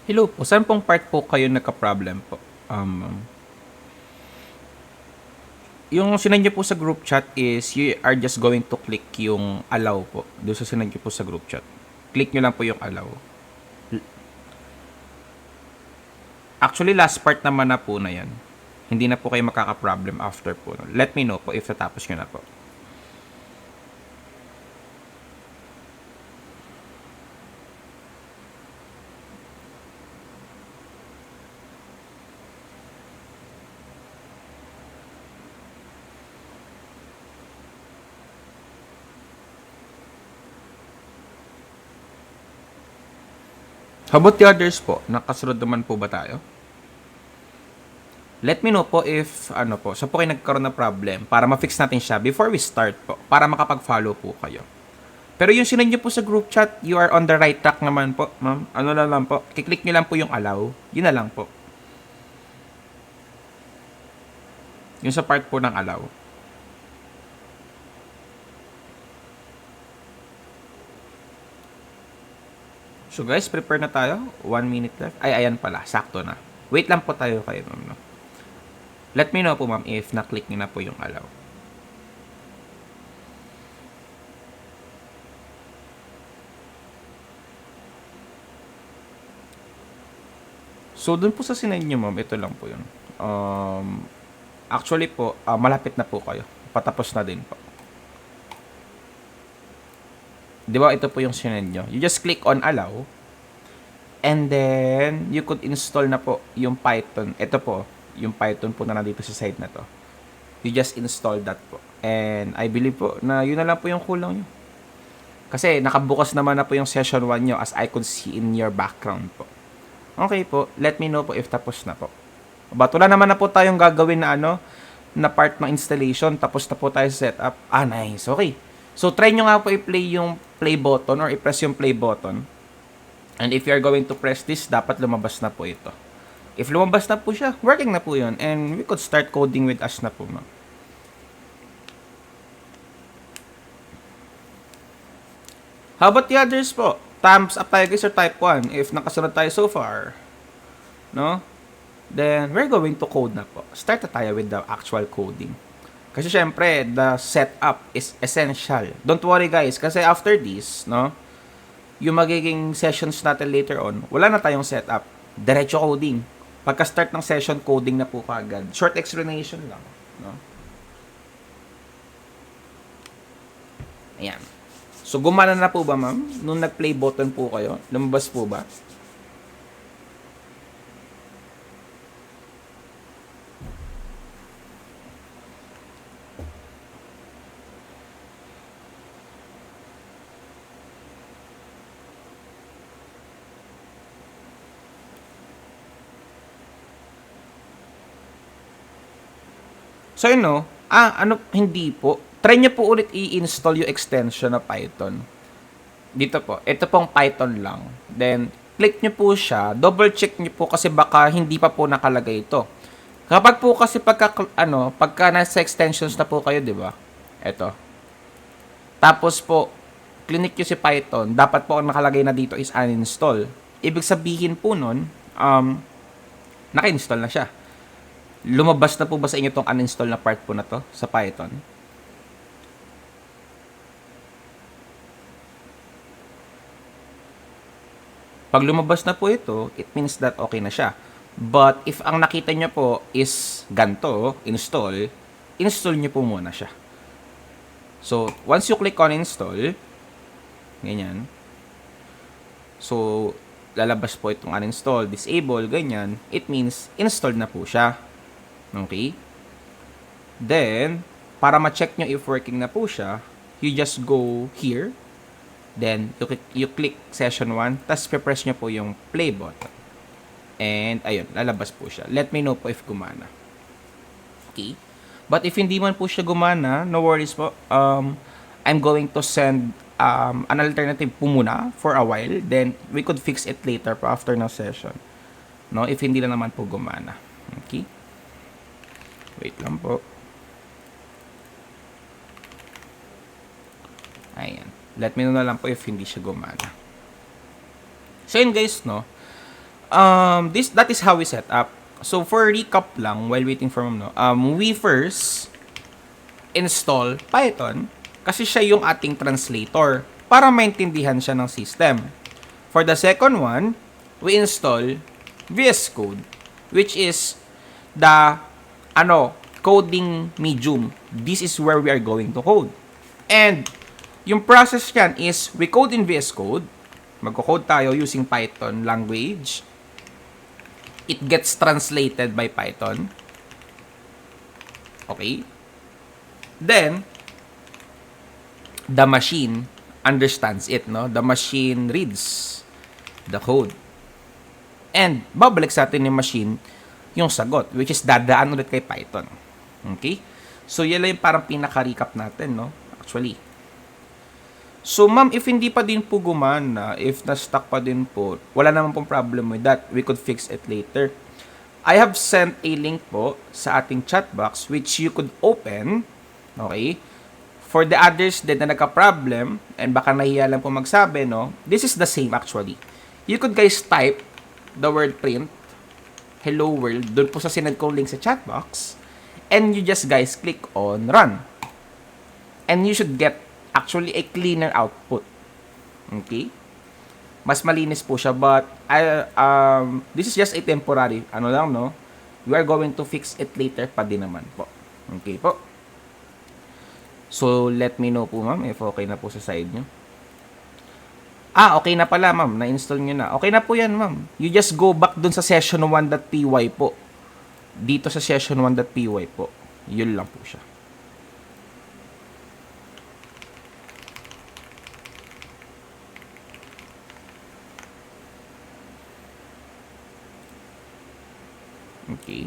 Hello po, saan pong part po kayo nagka-problem po? Yung sinend nyo po sa group chat is you are just going to click yung allow po. Doon sa sinend nyo po sa group chat. Click nyo lang po yung allow. Actually, last part naman na po na yan. Hindi na po kayo makaka-problem after po. Let me know po if natapos nyo na po. How about the others po? Nakasunod naman po ba tayo? Let me know po if, ano po, saan po kayo nagkaroon ng problem para ma-fix natin siya before we start po, para makapag-follow po kayo. Pero yung sinend nyo po sa group chat, you are on the right track naman po, ma'am. Ano na lang po, kiklik nyo lang po yung allow. Yun na lang po. Yung sa part po ng allow. So guys, prepare na tayo. 1 minute left. Ay, ayan pala. Sakto na. Wait lang po tayo kayo, ma'am. No? Let me know po, ma'am, if na-click nyo na po yung allow. So, dun po sa sinend nyo, ma'am, ito lang po yun. Actually po, malapit na po kayo. Patapos na din po. Di ba, ito po yung sinend nyo. You just click on allow. And then, you could install na po yung Python. Ito po, yung Python po na nandito sa side na to. You just install that po. And I believe po na yun na lang po yung kulang nyo. Kasi nakabukas naman na po yung session 1 nyo as I could see in your background po. Okay po, let me know po if tapos na po. But wala naman na po tayong gagawin na na part ng installation. Tapos na po tayo sa setup. Ah, nice. Okay. So, try nyo nga po i-play yung play button or i-press yung play button. And if you're going to press this, dapat lumabas na po ito. If lumabas na po siya, working na po yun. And we could start coding with us na po, ma'am. How about the others po? Thumbs up tayo guys or type 1 if nakasunod tayo so far. No? Then, we're going to code na po. Start na tayo with the actual coding. Kasi syempre, the setup is essential. Don't worry guys, kasi after this, no, yung magiging sessions natin later on, wala na tayong setup. Diretso coding. Pagka-start ng session, coding na po kagad. Short explanation lang. No? Ayan. So, gumana na po ba, ma'am? Nung nag-play button po kayo, lumabas po ba? So, yun no? Hindi po. Try nyo po ulit i-install yung extension na Python. Dito po. Ito pong Python lang. Then, click nyo po siya. Double check nyo po kasi baka hindi pa po nakalagay ito. Kapag po kasi pagka nasa extensions na po kayo, di ba? Ito. Tapos po, click nyo si Python. Dapat po ang nakalagay na dito is uninstall. Ibig sabihin po nun, naka-install na siya. Lumabas na po ba sa inyo tong uninstall na part po na to sa Python? Pag lumabas na po ito, it means that okay na siya. But if ang nakita nyo po is ganito, install nyo po muna siya. So, once you click on install, ganyan. So, lalabas po itong uninstall, disable, ganyan. It means installed na po siya. Okay? Then, para ma-check nyo if working na po siya, you just go here. Then, you click session 1. Tapos, press nyo po yung play button. And, ayun, lalabas po siya. Let me know po if gumana. Okay? But if hindi man po siya gumana, no worries po. I'm going to send an alternative po muna for a while. Then, we could fix it later po after ng session. No? If hindi na naman po gumana. Okay? Wait lang po. Ayan. Let me know na lang po if hindi siya gumana. So, yun guys, no? That is how we set up. So for recap lang, while waiting for ma'am, no, we first install Python kasi siya yung ating translator para maintindihan siya ng system. For the second one, we install VS Code, which is the coding medium. This is where we are going to code. And yung process yan is we code in VS Code. Magko-code tayo using Python language. It gets translated by Python. Okay? Then, the machine understands it, no? The machine reads the code. And, babalik sa atin yung machine yung sagot, which is dadaan ulit kay Python. Okay? So, yan lang yung parang pinaka-recap natin, no? Actually. So, ma'am, if hindi pa din po gumana, if na-stuck pa din po, wala naman pong problem with that. We could fix it later. I have sent a link po sa ating chat box which you could open. Okay? For the others din na nagka-problem, and baka nahiya lang po magsabi, no? This is the same actually. You could guys type the word print, hello world, doon po sa sinend kong link sa chat box, and you just guys click on run. And you should get actually a cleaner output. Okay? Mas malinis po siya, but this is just a temporary, no? We are going to fix it later pa din naman po. Okay po? So, let me know po, ma'am, if okay na po sa side nyo. Okay na pala, ma'am. Na-install nyo na. Okay na po yan, ma'am. You just go back dun sa session1.py po. Dito sa session1.py po. Yun lang po siya. Okay.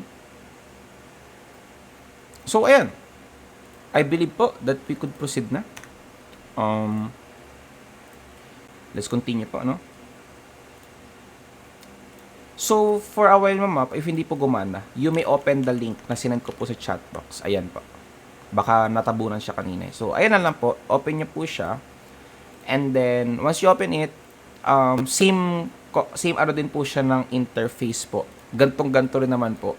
So, ayan. I believe po that we could proceed na. Let's continue po, no? So, for a while, ma'am, if hindi po gumana, you may open the link na sinend ko po sa chat box. Ayan po. Baka natabunan siya kanina. So, ayan na lang po. Open niyo po siya. And then, once you open it, same din po siya ng interface po. Gantong-ganto rin naman po.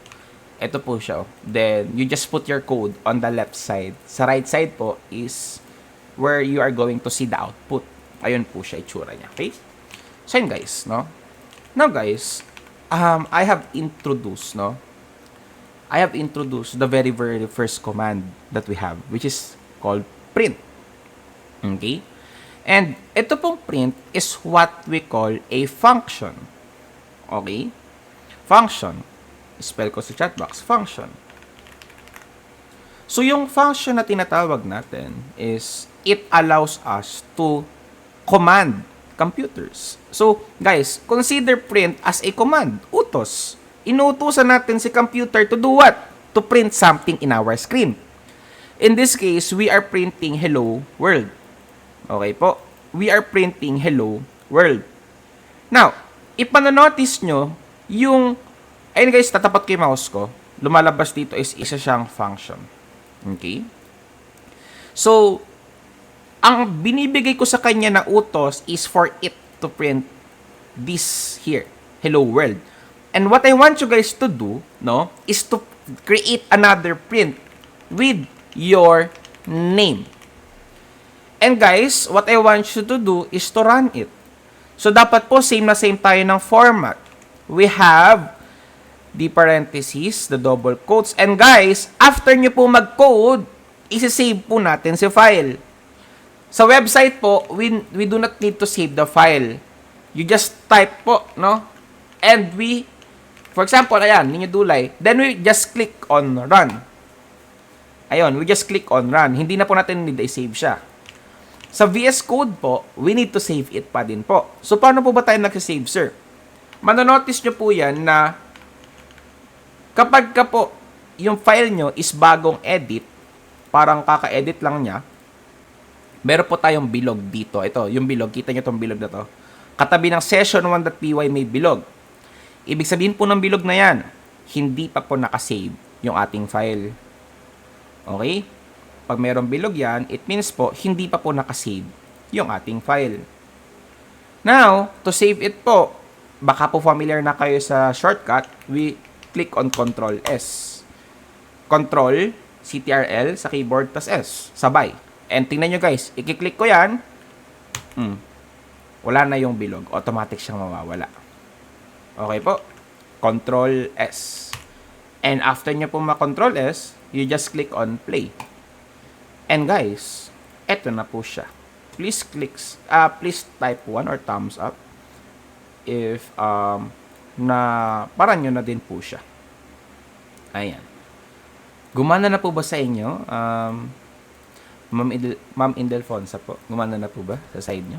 Ito po siya. Then, you just put your code on the left side. Sa right side po is where you are going to see the output. Ayun po siya, itsura niya. Okay? So, yun guys, no? Now guys, I have introduced, no? I have introduced the very, very first command that we have, which is called print. Okay? And ito pong print is what we call a function. Okay? Function. Spell ko sa chat box, function. So, yung function na tinatawag natin is it allows us to command computers. So, guys, consider print as a command. Utos. Inuutosan natin si computer to do what? To print something in our screen. In this case, we are printing hello world. Okay po? We are printing hello world. Now, ipanonotice nyo yung ayun guys, tatapat ko yung mouse ko. Lumalabas dito is isa siyang function. Okay? So, ang binibigay ko sa kanya na utos is for it to print this here, hello world. And what I want you guys to do, no, is to create another print with your name. And guys, what I want you to do is to run it. So, dapat po same na same tayo ng format. We have the parentheses, the double quotes. And guys, after nyo po mag-code, isi-save po natin si file. Sa website po, we do not need to save the file. You just type po, no? And for example, ayan, ninyo dulay. Then we just click on run. Ayun, we just click on run. Hindi na po natin need i-save siya. Sa VS Code po, we need to save it pa din po. So, paano po ba tayo nag-save, sir? Manonotice nyo po yan na kapag ka po, yung file nyo is bagong edit, parang kaka-edit lang niya, meron po tayong bilog dito. Ito, yung bilog. Kita nyo itong bilog na to. Katabi ng session1.py may bilog. Ibig sabihin po ng bilog na yan, hindi pa po nakasave yung ating file. Okay? Pag merong bilog yan, it means po, hindi pa po nakasave yung ating file. Now, to save it po, baka po familiar na kayo sa shortcut, we click on Control S. Control, CTRL sa keyboard, tas S. Sabay. And tingnan nyo guys, i-click ko yan, wala na yung bilog. Automatic siyang mawawala. Okay po. Control S. And after nyo po ma-Control S, you just click on play. And guys, eto na po siya. Please type 1 or thumbs up if na parang nyo na din po siya. Ayan. Gumana na po ba sa inyo? Ma'am Indelfonsa po, gumana na po ba sa side nyo?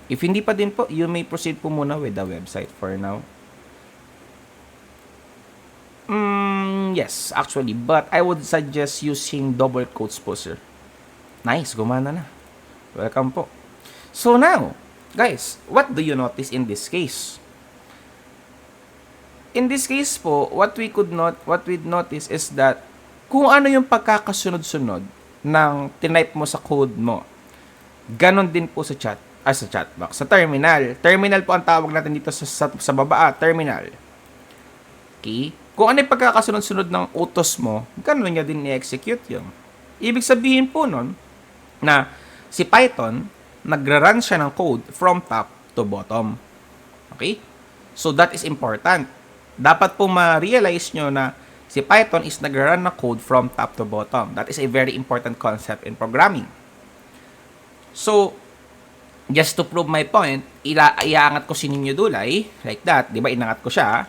If hindi pa din po, you may proceed po muna with the website for now. Yes, actually. But I would suggest using double quotes po, sir. Nice, gumana na. Welcome po. So now, guys, what do you notice in this case? In this case po, what we'd notice is that kung ano yung pagkakasunod-sunod ng tinype mo sa code mo, ganon din po sa chat box, sa terminal. Terminal po ang tawag natin dito sa baba, terminal. Okay? Kung ano yung pagkakasunod-sunod ng utos mo, ganon niya din i-execute yun. Ibig sabihin po nun, na si Python, nagra-run siya ng code from top to bottom. Okay? So, that is important. Dapat po ma-realize nyo na si Python is nagra-run ng code from top to bottom. That is a very important concept in programming. So, just to prove my point, iaangat ko si Ninyo Dulay, like that, di ba, inangat ko siya,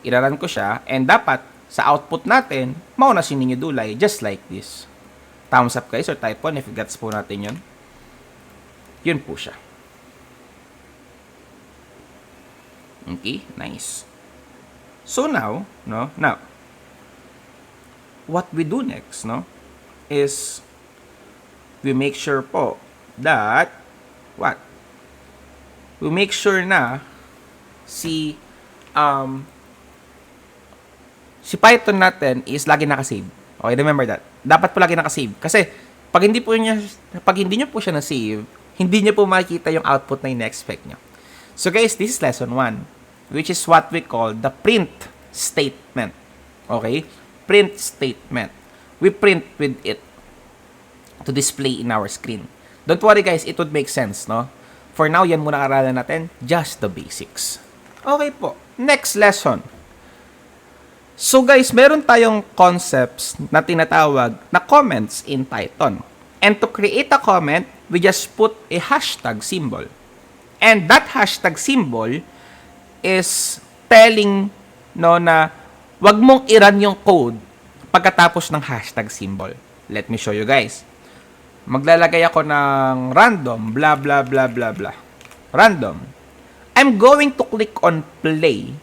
iraran ko siya, and dapat, sa output natin, mauna si Ninyo Dulay, just like this. Thumbs up guys, or type 1 if gets po natin yun. Yun po siya. Okay, nice. So now, what we do next, is we make sure po that, we make sure na si Python natin is lagi nakasave. Okay, remember that. Dapat po lagi nakasave. Kasi, pag hindi nyo po siya na-save, hindi nyo po makikita yung output na in-expect nyo. So guys, this is lesson 1, which is what we call the print statement. Okay? Print statement. We print with it to display in our screen. Don't worry guys, it would make sense, no? For now, yan muna aralan natin, just the basics. Okay po. Next lesson. So guys, meron tayong concepts na tinatawag na comments in Python. And to create a comment, we just put a hashtag symbol. And that hashtag symbol is telling na wag mong i-run yung code pagkatapos ng hashtag symbol. Let me show you guys. Maglalagay ako ng random, blah, blah, blah, blah, blah. Random. I'm going to click on play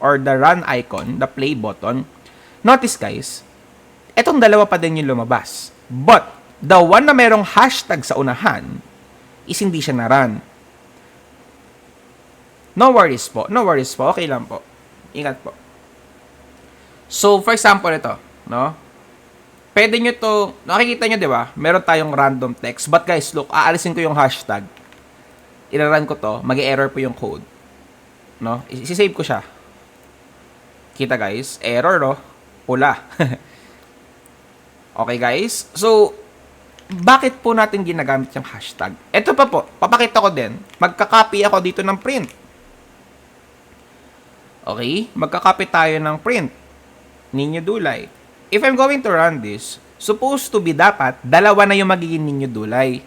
or the run icon, the play button. Notice guys, etong dalawa pa din yung lumabas. But, the one na merong hashtag sa unahan is hindi siya na-run. No worries po. Okay lang po. Ingat po. So, for example, ito, pwede nyo to, nakikita nyo, di ba? Meron tayong random text. But guys, look, aalisin ko yung hashtag. Iraran ko to, mag-error po yung code. Isisave ko siya. Kita guys, error, pula. Okay guys, so, bakit po natin ginagamit yung hashtag? Ito pa po, papakita ko din. Magka-copy ako dito ng print. Okay, magka-copy tayo ng print. Ninyo Dulay. If I'm going to run this, supposed to be dapat, dalawa na yung magiging Ninyo Dulay.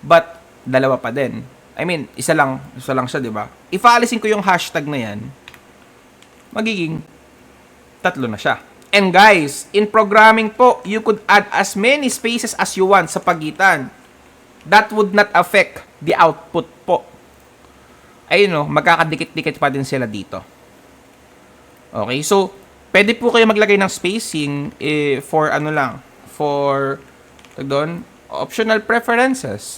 But, dalawa pa din. I mean, isa lang siya, di ba? If aalisin ko yung hashtag na yan, magiging tatlo na siya. And guys, in programming po, you could add as many spaces as you want sa pagitan. That would not affect the output po. Ayun magkakadikit-dikit pa din sila dito. Okay, so, pwede po kayo maglagay ng spacing for optional preferences,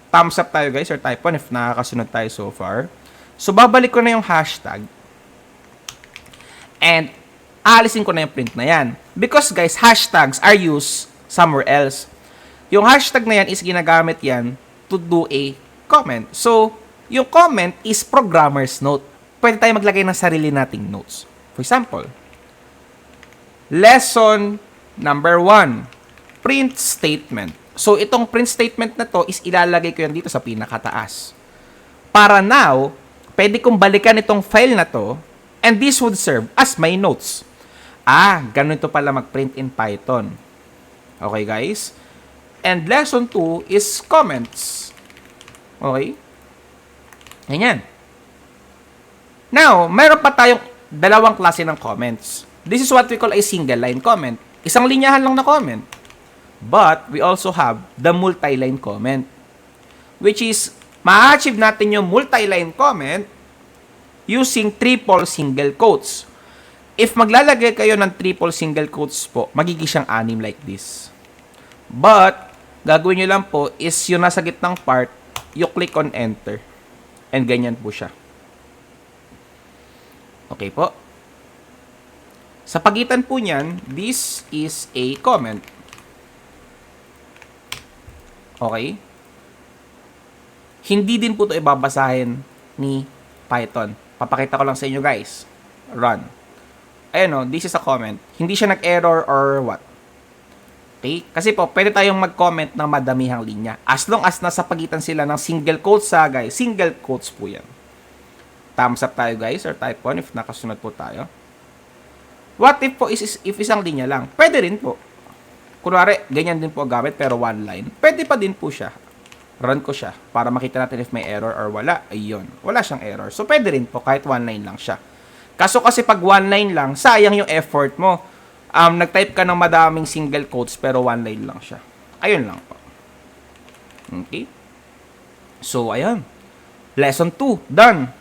Thumbs up tayo guys, or type 1 if nakakasunod tayo so far. So, babalik ko na yung hashtag. And, aalisin ko na yung print na yan. Because guys, hashtags are used somewhere else. Yung hashtag na yan is ginagamit yan to do a comment. So, Yung comment is programmer's note. Pwede tayo maglagay ng sarili nating notes. For example, lesson number 1, print statement. So, itong print statement na to is ilalagay ko yan dito sa pinakataas. Para now, pwede kong balikan itong file na to and this would serve as my notes. Ganito pala mag-print in Python. Okay, guys? And lesson 2 is comments. Okay? Ganyan. Now, meron pa tayong dalawang klase ng comments. This is what we call a single line comment. Isang linyahan lang na comment. But, we also have the multi-line comment. Which is, ma-achieve natin yung multi-line comment using triple single quotes. If maglalagay kayo ng triple single quotes po, magiging siyang 6 like this. But, gagawin nyo lang po is yung nasa gitnang part, you click on enter. And ganyan po siya. Okay po. Sa pagitan po niyan, this is a comment. Okay? Hindi din po ito ibabasahin ni Python. Papakita ko lang sa inyo, guys. Run. Ayan o, this is a comment. Hindi siya nag-error or what. Okay? Kasi po, pwede tayong mag-comment ng madamihang linya. As long as nasa pagitan sila ng single quotes guys. Single quotes po yan. Thumbs up tayo, guys, or type 1 if nakasunod po tayo. What if po if isang linya lang? Pwede rin po. Kunwari, ganyan din po gamit pero one line. Pwede pa din po siya. Run ko siya para makita natin if may error or wala. Ayun. Wala siyang error. So, pwede rin po kahit one line lang siya. Kaso kasi pag one line lang, sayang yung effort mo. Nag-type ka ng madaming single quotes pero one line lang siya. Ayun lang po. Okay? So, ayun. Lesson 2. Done.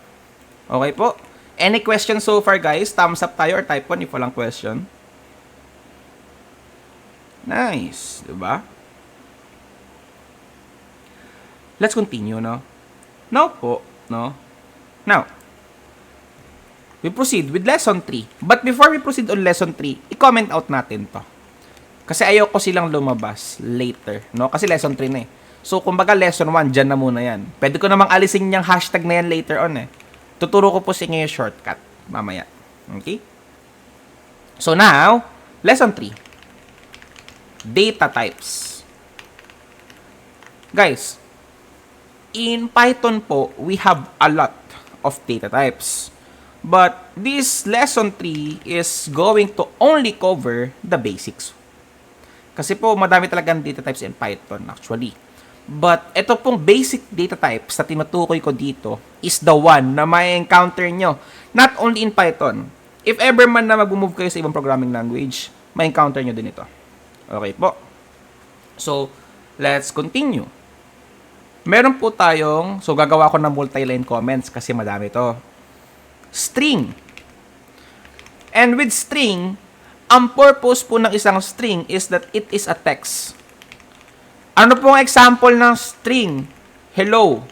Okay po. Any questions so far, guys? Thumbs up tayo or type 1 if walang question. Nice. Diba? Let's continue, no? Now po, no? Now, we proceed with lesson 3. But before we proceed on lesson 3, i-comment out natin to. Kasi ayoko silang lumabas later, no? Kasi lesson 3 na eh. So, kumbaga lesson 1, dyan na muna yan. Pwede ko namang alisin yung hashtag na yan later on eh. Tuturo ko po sa inyo yung shortcut mamaya. Okay? So now, lesson 3. Data types. Guys, in Python po, we have a lot of data types. But this lesson 3 is going to only cover the basics. Kasi po, madami talagang data types in Python actually. But ito pong basic data types na tinutukoy ko dito is the one na may encounter nyo. Not only in Python. If ever man na mag-move kayo sa ibang programming language, may encounter nyo din ito. Okay po. So, let's continue. Meron po tayong, so gagawa ko ng multi-line comments kasi madami to. String. And with string, ang purpose po ng isang string is that it is a text. Ano pong example ng string? Hello.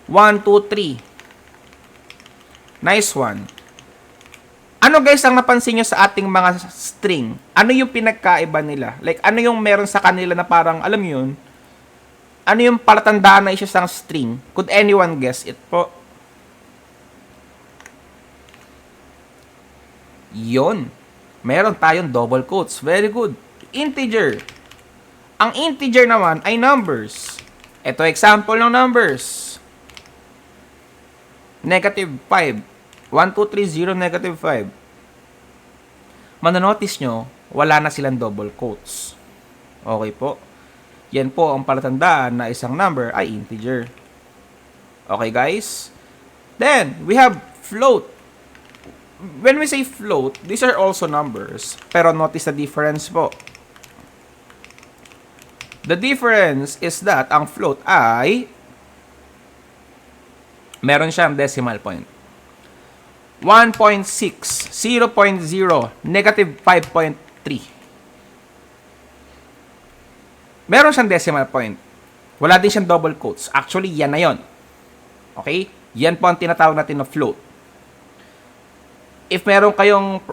1, 2, 3. Nice one. Ano guys ang napansin nyo sa ating mga string? Ano yung pinagkaiba nila? Like, ano yung meron sa kanila na parang, alam yun, ano yung palatandaan na isa sa string? Could anyone guess it po? Yun. Meron tayong double quotes. Very good. Integer. Ang integer naman ay numbers. Ito example ng numbers. Negative 5. 1, 2, 3, 0, negative 5. Mananotice nyo, wala na silang double quotes. Okay po. Yan po ang palatandaan na isang number ay integer. Okay guys? Then, we have float. When we say float, these are also numbers. Pero notice the difference po. The difference is that ang float ay meron siyang decimal point. 1.6, 0.0, negative 5.3. Meron siyang decimal point. Wala din siyang double quotes. Actually, yan na yon. Okay? Yan po ang tinatawag natin na float. If meron kayong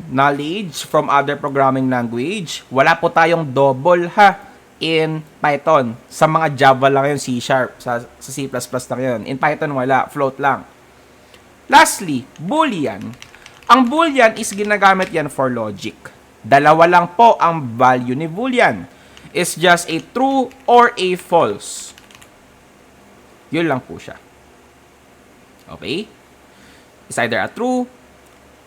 knowledge from other programming language, wala po tayong double ha. in Python. Sa mga Java lang yun, C#. Sa C++ lang yun. In Python, wala. Float lang. Lastly, Boolean. Ang Boolean is ginagamit yan for logic. Dalawa lang po ang value ni Boolean. It's just a true or a false. Yun lang po siya. Okay? It's either a true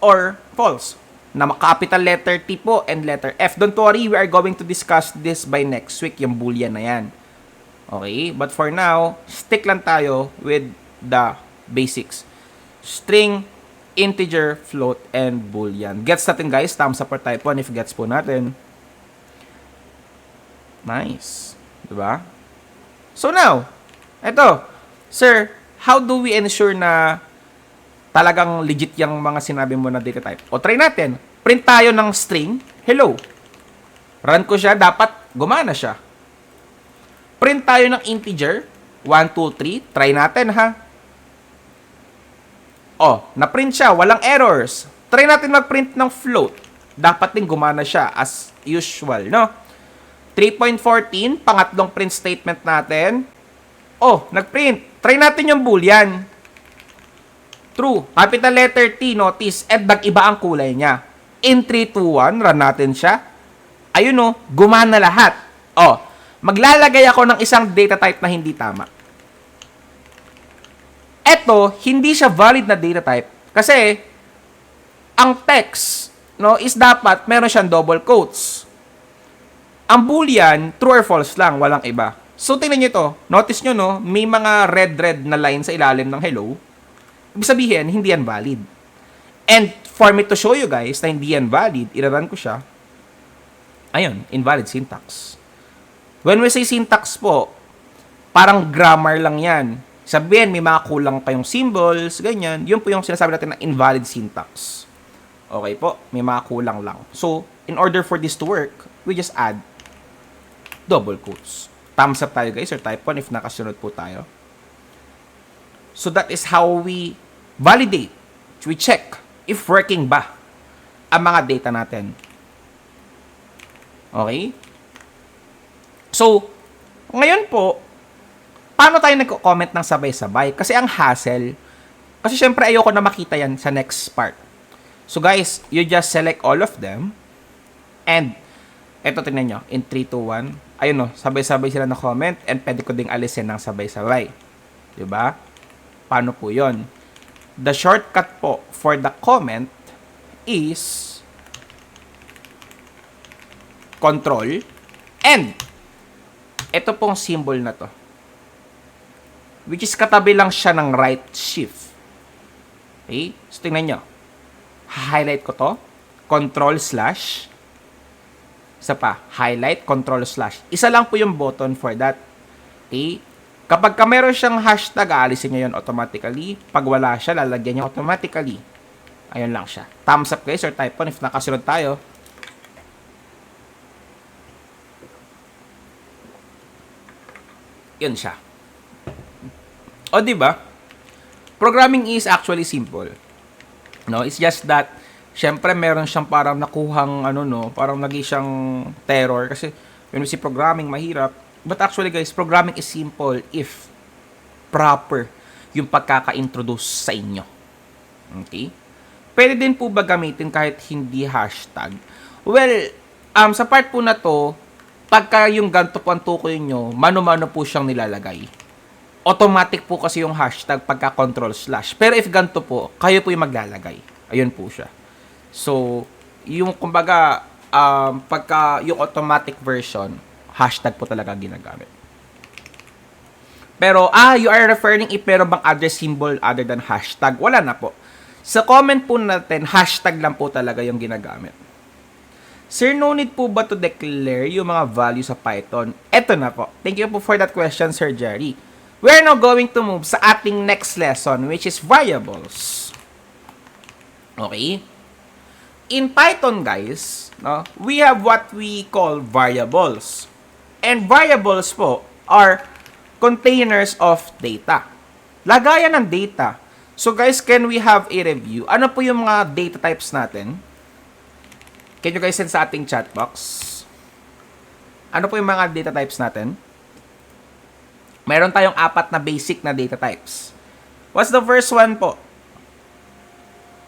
or false. Na capital letter T po and letter F. Don't worry, we are going to discuss this by next week, yung Boolean na yan. Okay? But for now, stick lang tayo with the basics. String, integer, float, and Boolean. Gets natin guys? Thumbs up or type 1 if gets po natin. Nice. Diba? So now, eto. Sir, how do we ensure na talagang legit yung mga sinabi mo na data type? O try natin. Print tayo ng string, hello. Run ko siya, dapat gumana siya. Print tayo ng integer, 1, 2, 3. Try natin ha. O, na-print siya, walang errors. Try natin mag-print ng float. Dapat din gumana siya as usual, no? 3.14, pangatlong print statement natin. O, nag-print. Try natin yung Boolean. True. Capital letter T, notice, and nag-iba ang kulay niya. In 3, 2, 1, run natin siya. Ayun o, gumana lahat. O, maglalagay ako ng isang data type na hindi tama. Eto, hindi siya valid na data type. Kasi, ang text, no, is dapat meron siyang double quotes. Ang Boolean, true or false lang, walang iba. So, tingnan nyo to. Notice nyo, no, may mga red na line sa ilalim ng hello. Ibig sabihin, hindi yan valid. And for me to show you guys na hindi yan valid, iraran ko siya. Ayun, invalid syntax. When we say syntax po, parang grammar lang yan. Sabihin, may mga kulang pa yung symbols, ganyan. Yun po yung sinasabi natin na invalid syntax. Okay po, may mga kulang lang. So, in order for this to work, we just add double quotes. Thumbs up tayo guys, or type 1 if nakasunod po tayo. So, that is how we validate, we check if working ba ang mga data natin. Okay? So, ngayon po, paano tayo nagko-comment ng sabay-sabay? Kasi ang hassle, kasi syempre ayoko na makita yan sa next part. So guys, you just select all of them, and eto tingnan nyo, in 3, 2, 1, ayun no, sabay-sabay sila na comment, and pwede ko ding alisin ng sabay-sabay. Diba? Paano po yon? The shortcut po for the comment is control and ito pong symbol na to, which is katabi lang siya ng right shift. Okay? So tingnan nyo, highlight ko to, control slash, isa pa, highlight, control slash. Isa lang po yung button for that. Okay? Kapag ka meron siyang hashtag, aalisin niya yun automatically. Pag wala siya, lalagyan niya automatically. Ayun lang siya. Thumbs up guys, or type 1 if nakasunod tayo. Yun siya. O, diba? Programming is actually simple. No? It's just that, syempre meron siyang parang nakuhang, parang naging siyang terror. Kasi, when we see programming, mahirap. But actually guys, programming is simple if proper yung pagkaka-introduce sa inyo. Okay? Pwede din po ba gamitin kahit hindi hashtag? Well, sa part po na to, pagka yung ganito po ang tukoy nyo, mano-mano po siyang nilalagay. Automatic po kasi yung hashtag pagka control slash. Pero if ganito po, kayo po yung maglalagay. Ayun po siya. So, yung kumbaga, pagka yung automatic version, hashtag po talaga ginagamit. Pero, you are referring if meron bang other symbol other than hashtag? Wala na po. Sa comment po natin, hashtag lang po talaga yung ginagamit. Sir, no need po ba to declare yung mga value sa Python? Eto na po. Thank you po for that question, Sir Jerry. We are now going to move sa ating next lesson, which is variables. Okay? In Python, guys, no, we have what we call variables. And variables po are containers of data. Lagayan ng data. So guys, can we have a review? Ano po yung mga data types natin? Can you guys send sa ating chat box? Ano po yung mga data types natin? Meron tayong 4 na basic na data types. What's the first one po?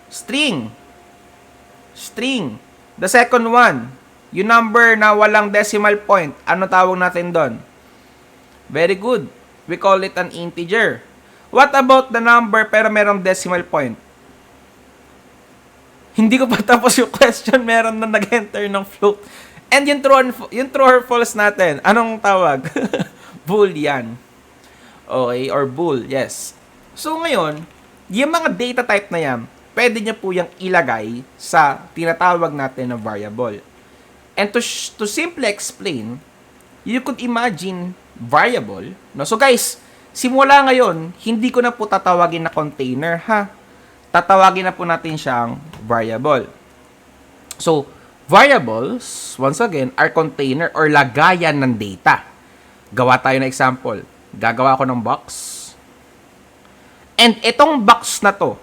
String. String. The second one, yung number na walang decimal point. Ano tawag natin doon? Very good. We call it an integer. What about the number pero merong decimal point? Hindi ko pa tapos yung question. Meron na nag-enter ng float. And yung true or false natin, anong tawag? Boolean. Okay, or bool, yes. So ngayon, yung mga data type na yan, pwede nyo po yung ilagay sa tinatawag natin na variable. And to simply explain, you could imagine variable. No? So guys, simula ngayon, hindi ko na po tatawagin na container, ha? Tatawagin na po natin siyang variable. So, variables, once again, are container or lagayan ng data. Gawa tayo ng example. Gagawa ko ng box. And itong box na to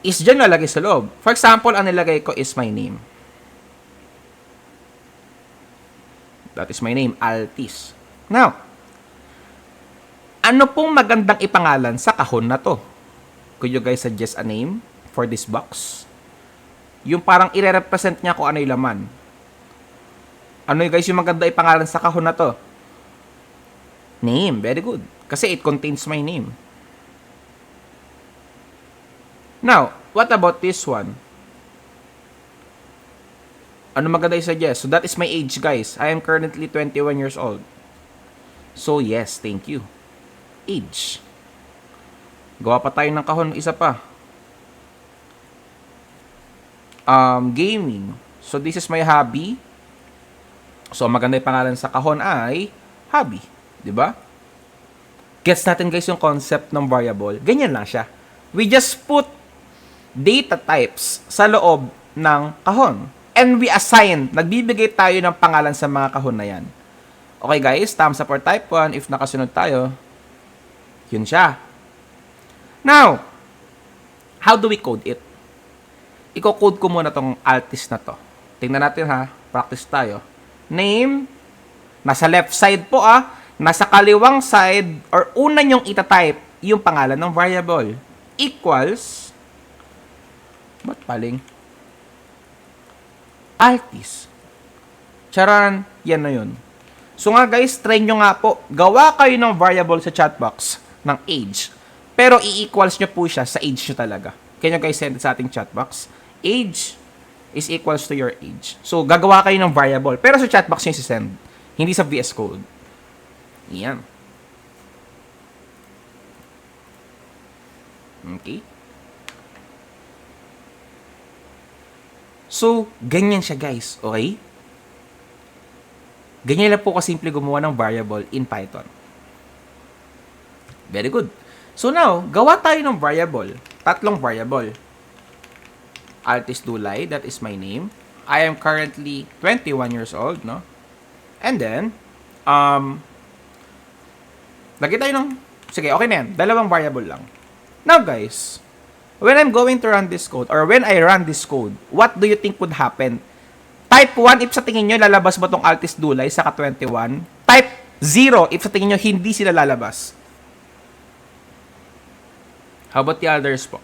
is dyan nalagay sa loob. For example, ang nilagay ko is my name. That is my name, Altis. Now, ano pong magandang ipangalan sa kahon na to? Could you guys suggest a name for this box? Yung parang ire-represent niya kung ano yung laman. Ano yung guys yung maganda ipangalan sa kahon na to? Name, very good. Kasi it contains my name. Now, what about this one? Ano maganda i-suggest? So, that is my age, guys. I am currently 21 years old. So, yes, thank you. Age. Gawa pa tayo ng kahon, isa pa. Gaming. So, this is my hobby. So, maganda yung pangalan sa kahon ay hobby. Diba? Gets natin, guys, yung concept ng variable. Ganyan lang siya. We just put data types sa loob ng kahon. And we assign, nagbibigay tayo ng pangalan sa mga kahon na yan. Okay guys, thumbs up for type 1. If nakasunod tayo, yun siya. Now, how do we code it? Iko-code ko muna tong Altis na to. Tingnan natin ha, practice tayo. Name, nasa left side po nasa kaliwang side, or una nyong itatype, yung pangalan ng variable. Equals, ba't paling? Altis. Charan, yan na yun. So nga guys, try nyo nga po, gawa kayo ng variable sa chat box ng age. Pero i-equals nyo po siya sa age nyo talaga. Can you guys send it sa ating chat box? Age is equals to your age. So gagawa kayo ng variable. Pero sa chat box nyo isi-send. Hindi sa VS Code. Yan. Okay. So, ganyan siya guys, okay? Ganyan lang po kasimple gumawa ng variable in Python. Very good. So now, gawa tayo ng variable. Tatlong variable. Altis Dulay, that is my name. I am currently 21 years old, no? And then, lagay tayo ng, sige, okay na yan. Dalawang variable lang. Now guys, when I'm going to run this code, or when I run this code, what do you think would happen? Type 1, if sa tingin nyo, lalabas ba tong Altis Dulay sa ka-21? Type 0, if sa tingin nyo, hindi sila lalabas. How about the others po?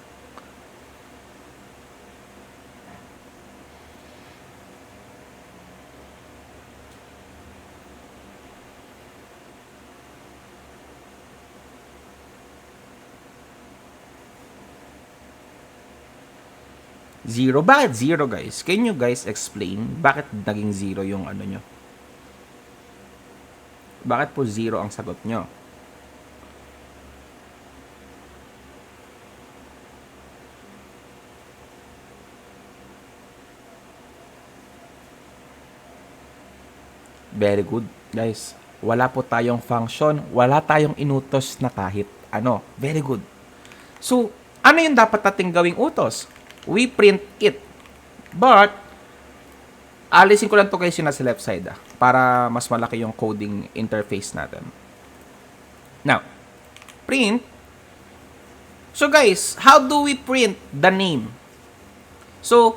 Zero. Bakit zero, guys? Can you guys explain bakit naging zero yung ano nyo? Bakit po zero ang sagot nyo? Very good, guys. Wala po tayong function, wala tayong inutos na kahit ano. Very good. So, ano yung dapat nating gawing utos? We print it. But, alisin ko lang to guys yung nasa left side para mas malaki yung coding interface natin. Now, print. So guys, how do we print the name? So,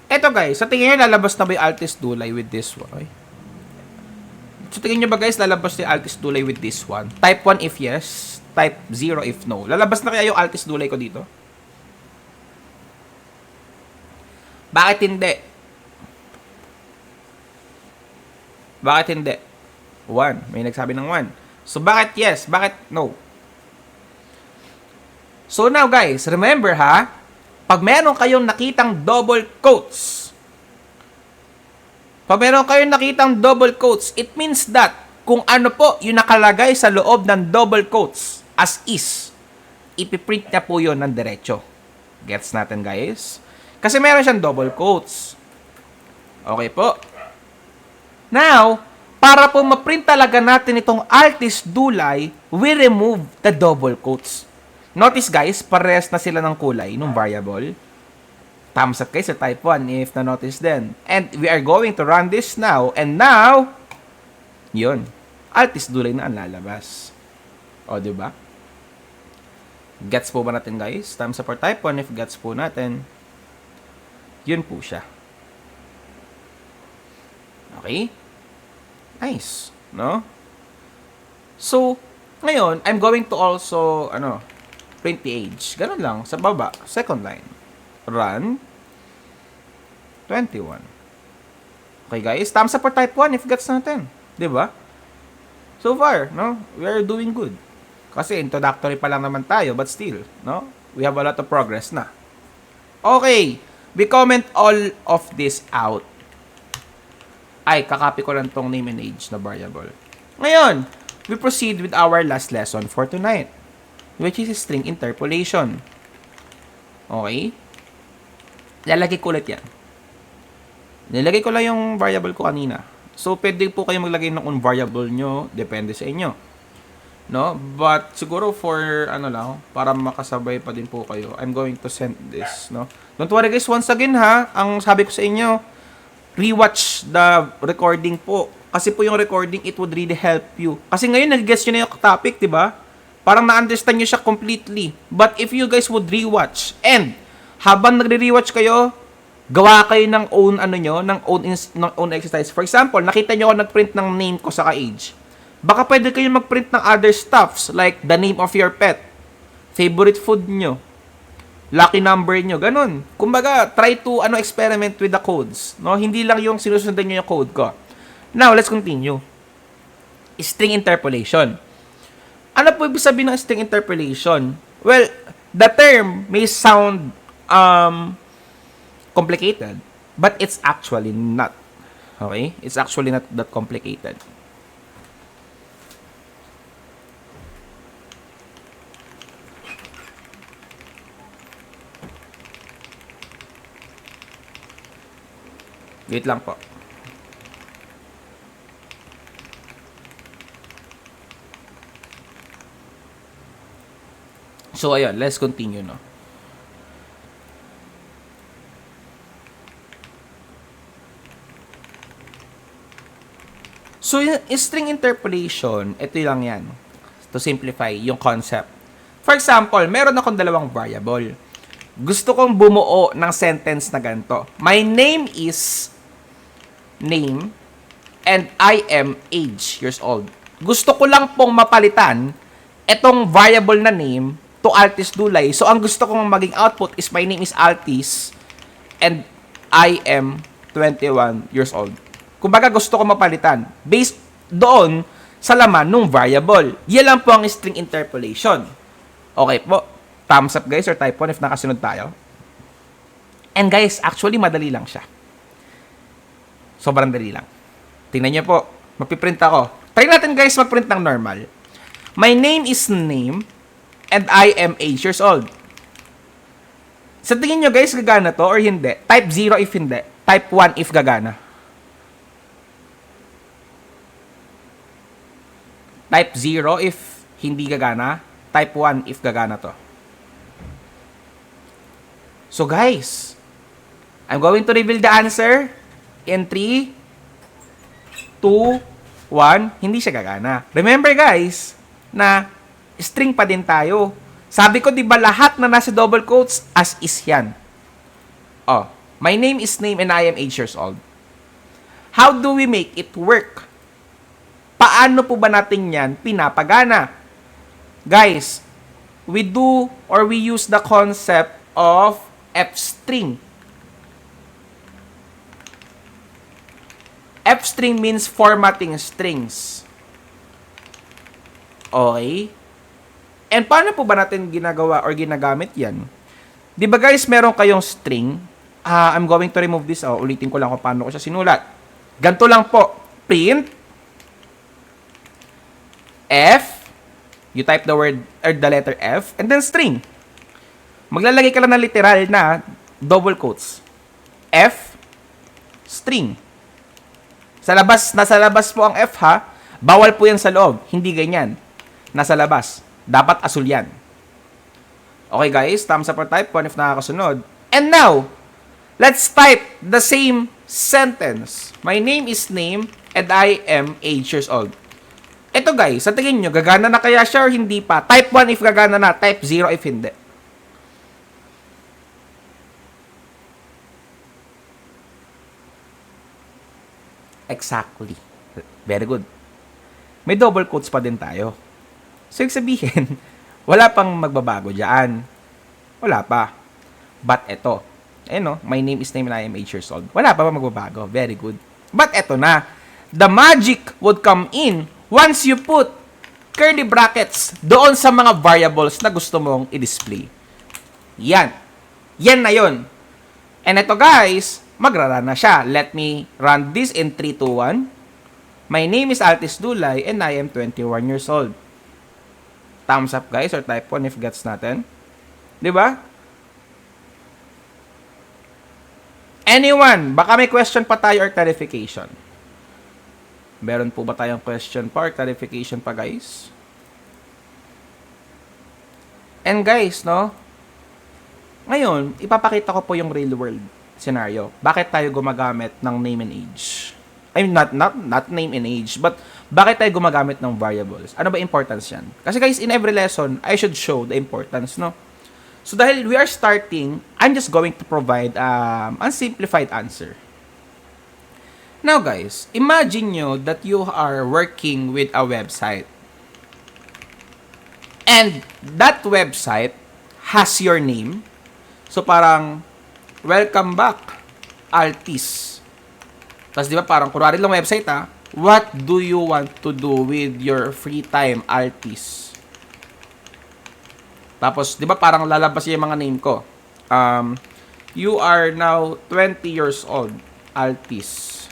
eto guys, sa tingin nyo lalabas na ba yung Altis Dulay with this one? Okay? So, tingin nyo ba guys, lalabas yung Altis Dulay with this one? Type 1 if yes, type 0 if no. Lalabas na kaya yung Altis Dulay ko dito? Bakit hindi? Bakit hindi? 1. May nagsabi ng 1. So, bakit yes? Bakit no? So, now guys, remember ha, pag meron kayong nakitang double quotes, it means that kung ano po yung nakalagay sa loob ng double quotes as is, ipiprint niya po yun ng diretso. Gets natin guys? Kasi meron siyang double quotes. Okay po. Now, para po ma-print talaga natin itong Altis Dulay, we remove the double quotes. Notice guys, parehas na sila ng kulay nung variable. Thumbs up guys sa type 1 if na-notice din. And we are going to run this now. And now, yun. Altis Dulay na ang lalabas. O, diba? Gets po ba natin guys? Thumbs up for type 1 if gets po natin. Yun po siya. Okay? Nice. No? So, ngayon, I'm going to also, print the age. Ganun lang. Sa baba. Second line. Run. 21. Okay, guys. Thumbs up for type 1 if gets natin. Diba? So far, no? We are doing good. Kasi introductory pa lang naman tayo, but still, no? We have a lot of progress na. Okay. We comment all of this out. Ay, kakopy ko lang tong name and age na variable. Ngayon, we proceed with our last lesson for tonight, which is string interpolation. Okay? Lalagay ko ulit yan. Nilagay ko lang yung variable ko kanina. So, pwede po kayo maglagay ng own variable nyo. Depende sa inyo. No? But, siguro for, para makasabay pa din po kayo, I'm going to send this, no? Don't worry guys, once again ha, ang sabi ko sa inyo, rewatch the recording po. Kasi po yung recording, it would really help you. Kasi ngayon, nag-guess nyo na yung topic, diba? Parang na-understand nyo siya completely. But if you guys would rewatch, and habang nagre-rewatch kayo, gawa kayo ng own ng own exercise. For example, nakita nyo ako nag-print ng name ko sa age. Baka pwede kayo mag-print ng other stuffs like the name of your pet, favorite food nyo, lucky number nyo, ganun. Kumbaga, try to experiment with the codes. No? Hindi lang yung sinusundan nyo yung code ko. Now, let's continue. String interpolation. Ano po ibig sabihin ng string interpolation? Well, the term may sound complicated, but it's actually not. Okay? It's actually not that complicated. Wait lang po. So, ayun. Let's continue, no? So, yung string interpolation, ito lang yan. To simplify yung concept. For example, meron akong dalawang variable. Gusto kong bumuo ng sentence na ganito. My name is name and I am age years old. Gusto ko lang pong mapalitan itong variable na name to Altis Dulay. So, ang gusto kong maging output is my name is Altis and I am 21 years old. Kumbaga, gusto ko mapalitan based doon sa laman ng variable. Yan lang po ang string interpolation. Okay po. Thumbs up guys or type 1 if nakasunod tayo. And guys, actually madali lang siya. Sobrang dali lang. Tingnan niyo po. Magpiprint ako. Try natin guys magprint ng normal. My name is name and I am 8 years old. Sa tingin nyo guys, gagana to or hindi? Type 0 if hindi. Type 1 if gagana. Type 0 if hindi gagana. Type 1 if gagana to. So guys, I'm going to reveal the answer in 3, 2, 1. Hindi siya gagana. Remember guys, na string pa din tayo. Sabi ko, di ba lahat na nasa double quotes, as is yan. Oh, my name is name and I am 8 years old. How do we make it work? Paano po ba natin yan pinapagana? Guys, we do or we use the concept of f-string. F-string means formatting strings. Okay? And paano po ba natin ginagawa or ginagamit yan? Di ba guys, meron kayong string? I'm going to remove this. Ulitin ko lang kung paano ko siya sinulat. Ganito lang po. Print F, you type the word or the letter F, and then string. Maglalagay ka lang ng literal na double quotes. F, string. Nasa labas po ang F ha. Bawal po yan sa loob. Hindi ganyan. Nasa labas. Dapat asul yan. Okay guys, thumbs up or type 1 if nakakasunod. And now, let's type the same sentence. My name is Name and I am 8 years old. Ito guys, sa tingin nyo, gagana na kaya siya or hindi pa? Type 1 if gagana na, type 0 if hindi. Exactly. Very good. May double quotes pa din tayo. So, yung sabihin, wala pang magbabago dyan. Wala pa. But eto. My name is Name and I am 8 years old. Wala pa magbabago. Very good. But eto na. The magic would come in once you put curly brackets doon sa mga variables na gusto mong i-display. Yan. Yan na yun. And eto guys, magrarun na siya. Let me run this in 3, 2, 1. My name is Altis Dulay and I am 21 years old. Thumbs up guys or type 1 if gets natin. Diba? Anyone? Baka may question pa tayo or clarification. Meron po ba tayong question pa or clarification pa guys? And guys, no? Ngayon, ipapakita ko po yung real world scenario. Bakit tayo gumagamit ng name and age? I mean, not name and age, but bakit tayo gumagamit ng variables? Ano ba importance yan? Kasi guys, in every lesson, I should show the importance, no? So dahil we are starting, I'm just going to provide a simplified answer. Now guys, imagine nyo that you are working with a website. And that website has your name. So parang, welcome back, Altis. Tapos di ba parang, kunwari lang website what do you want to do with your free time, Altis? Tapos, di ba parang lalabas yung mga name ko. You are now 20 years old, Altis.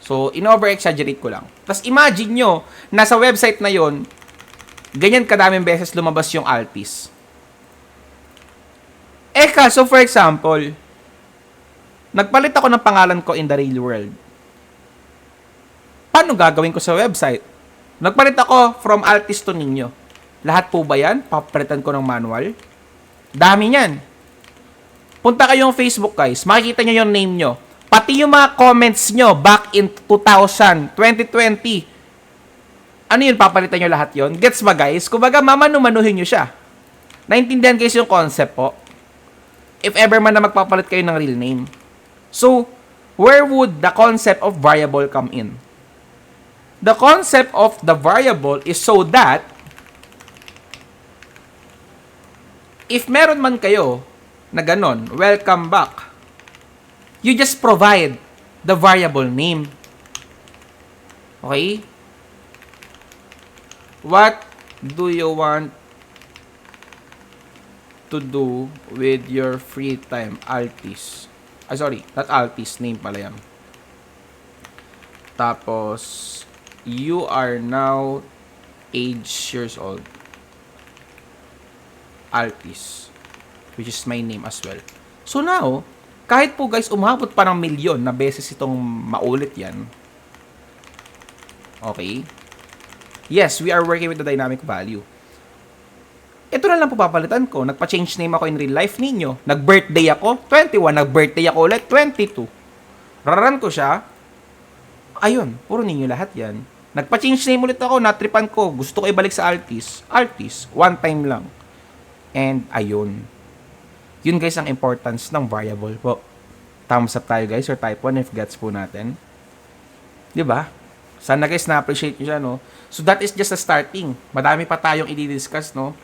So, in-over-exaggerate ko lang. Tapos, imagine nyo, nasa website na yon, ganyan kadaming beses lumabas yung Altis. So for example, nagpalit ako ng pangalan ko in the real world. Paano gagawin ko sa website? Nagpalit ako from Altis to Ninyo. Lahat po ba yan? Papalitan ko ng manual? Dami niyan. Punta kayong Facebook guys, makikita nyo yung name nyo. Pati yung mga comments nyo back in 2000, 2020. Ano yun, papalitan nyo lahat yun? Gets ba guys? Kumbaga, mamanu-manuhin nyo siya. Naintindihan guys yung concept po. If ever man na magpapalit kayo ng real name. So, where would the concept of variable come in? The concept of the variable is so that if meron man kayo na ganon, welcome back, you just provide the variable name. Okay? What do you want to do with your free time, Altis? Sorry, not Altis, name pala yan. Tapos, you are now 8 years old, Altis, which is my name as well. So now, kahit po guys, umabot pa ng milyon na beses itong maulit yan. Okay? Yes, we are working with the dynamic value. Ito na lang po papalitan ko. Nagpa-change name ako in real life ninyo. Nag-birthday ako, 21. Nag-birthday ako ulit, 22. Raran ko siya. Ayun, puro ninyo lahat yan. Nagpa-change name ulit ako, natripan ko. Gusto ko ibalik sa Altis. Altis, one time lang. And ayun. Yun guys ang importance ng variable po. Thumbs up tayo guys or type 1 if gets po natin. 'Di ba? Sana guys na-appreciate nyo siya, no? So that is just a starting. Madami pa tayong i-discuss, no?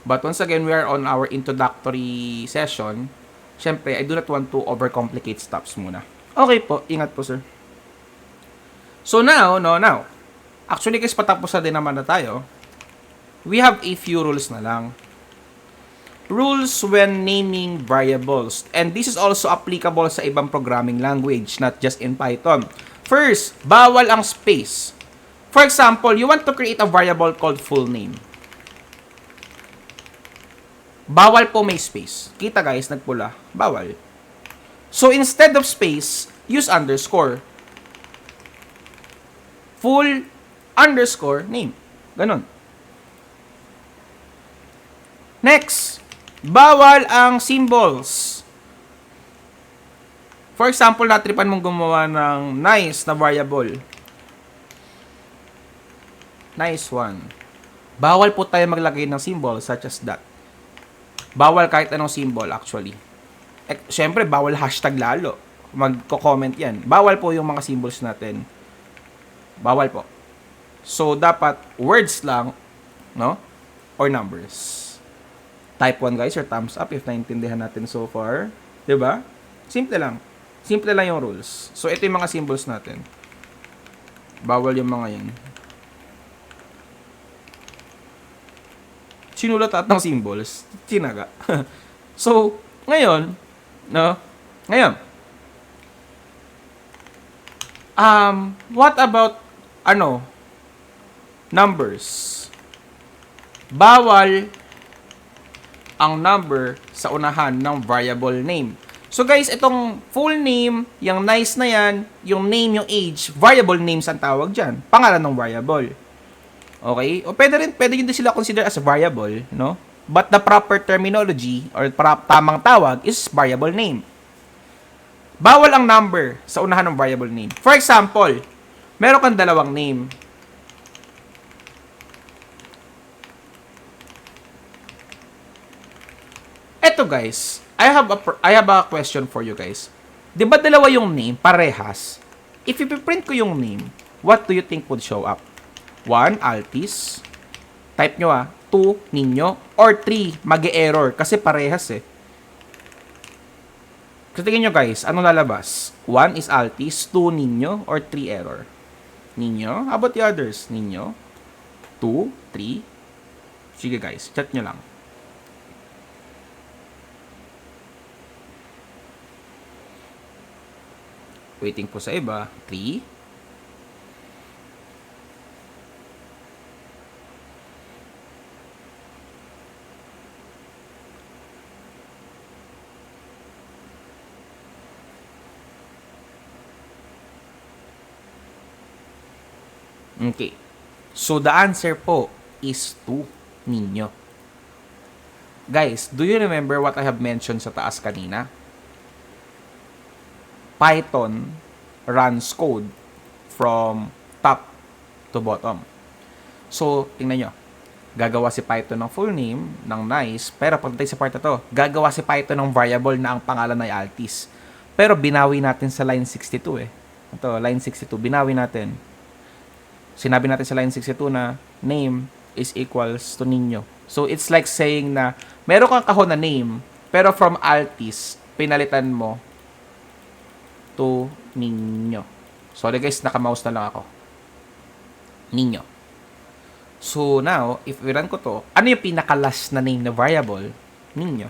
But once again, we are on our introductory session. Siyempre, I do not want to overcomplicate stuffs muna. Okay po, ingat po sir. So now. Actually guys, patapos na din naman na tayo. We have a few rules na lang. Rules when naming variables. And this is also applicable sa ibang programming language, not just in Python. First, bawal ang space. For example, you want to create a variable called full name. Bawal po may space. Kita guys, nagpula. Bawal. So instead of space, use underscore. Full underscore name. Ganon. Next, bawal ang symbols. For example, natripan mong gumawa ng nice na variable. Nice one. Bawal po tayo maglagay ng symbol such as that. Bawal kahit anong symbol actually. Siyempre, bawal hashtag lalo. Magko-comment yan. Bawal po yung mga symbols natin. Bawal po. So, dapat words lang, no? Or numbers. Type 1 guys, or thumbs up if naintindihan natin so far. Diba? Simple lang. Simple lang yung rules. So, ito yung mga symbols natin. Bawal yung mga yan. Sinulat at ng symbols. Tinaga. So, ngayon, no? Ngayon, what about, numbers? Bawal ang number sa unahan ng variable name. So guys, itong full name, yung nice na yan, yung name, yung age, variable names ang tawag dyan. Pangalan ng variable. Okay? O pwede yun din sila consider as a variable, no? But the proper terminology or tamang tawag is variable name. Bawal ang number sa unahan ng variable name. For example, meron kang dalawang name. Eto guys, I have a question for you guys. 'Di ba dalawa yung name, parehas? If ipiprint ko yung name, what do you think would show up? 1, Altis. Type nyo 2, Ninyo. Or 3, mag-error. Kasi parehas eh. So tingin nyo guys, ano lalabas? 1 is Altis, 2, Ninyo, or 3, error? Ninyo? How about the others? Ninyo? 2, 3? Sige guys, chat nyo lang. Waiting po sa iba. 3. Okay. So, the answer po is 2, Ninyo. Guys, do you remember what I have mentioned sa taas kanina? Python runs code from top to bottom. So, tingnan nyo. Gagawa si Python ng full name, ng nice, pero pagdating sa part na to, gagawa si Python ng variable na ang pangalan ay Altis. Pero binawi natin sa line 62 eh. Ito, line 62, binawi natin. Sinabi natin sa line 62 na name is equals to Ninyo. So, it's like saying na meron kang kahon na name, pero from Altis, pinalitan mo to Ninyo. Sorry guys, naka-mouse na lang ako. Ninyo. So, now, if we run ko to, ano yung pinaka-last na name na variable? Ninyo.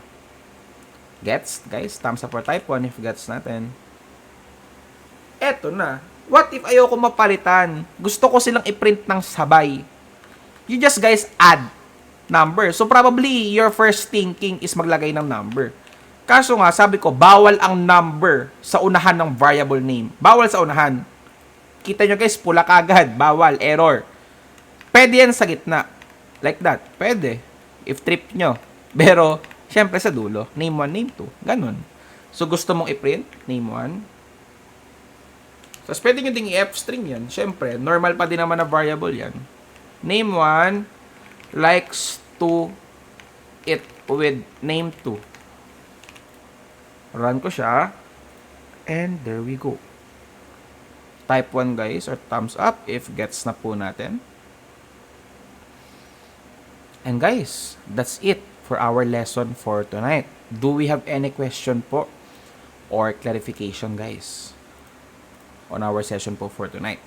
Gets? Guys, thumbs up for type 1 if gets natin. Eto na. What if ayoko mapalitan? Gusto ko silang i-print ng sabay. You just guys add number. So probably your first thinking is maglagay ng number. Kaso nga, sabi ko, bawal ang number sa unahan ng variable name. Bawal sa unahan. Kita nyo guys, pula kagad. Bawal, error. Pwede yan sa gitna. Like that. Pwede. If trip nyo. Pero, syempre sa dulo. Name 1, name 2. Ganon. So gusto mong i-print, name 1. Tapos pwede nyo ding i-f-string yan. Siyempre, normal pa din naman na variable yan. Name 1 likes to it with name 2. Run ko siya. And there we go. type 1 guys or thumbs up if gets na po natin. And guys, that's it for our lesson for tonight. Do we have any question po or clarification guys on our session po for tonight?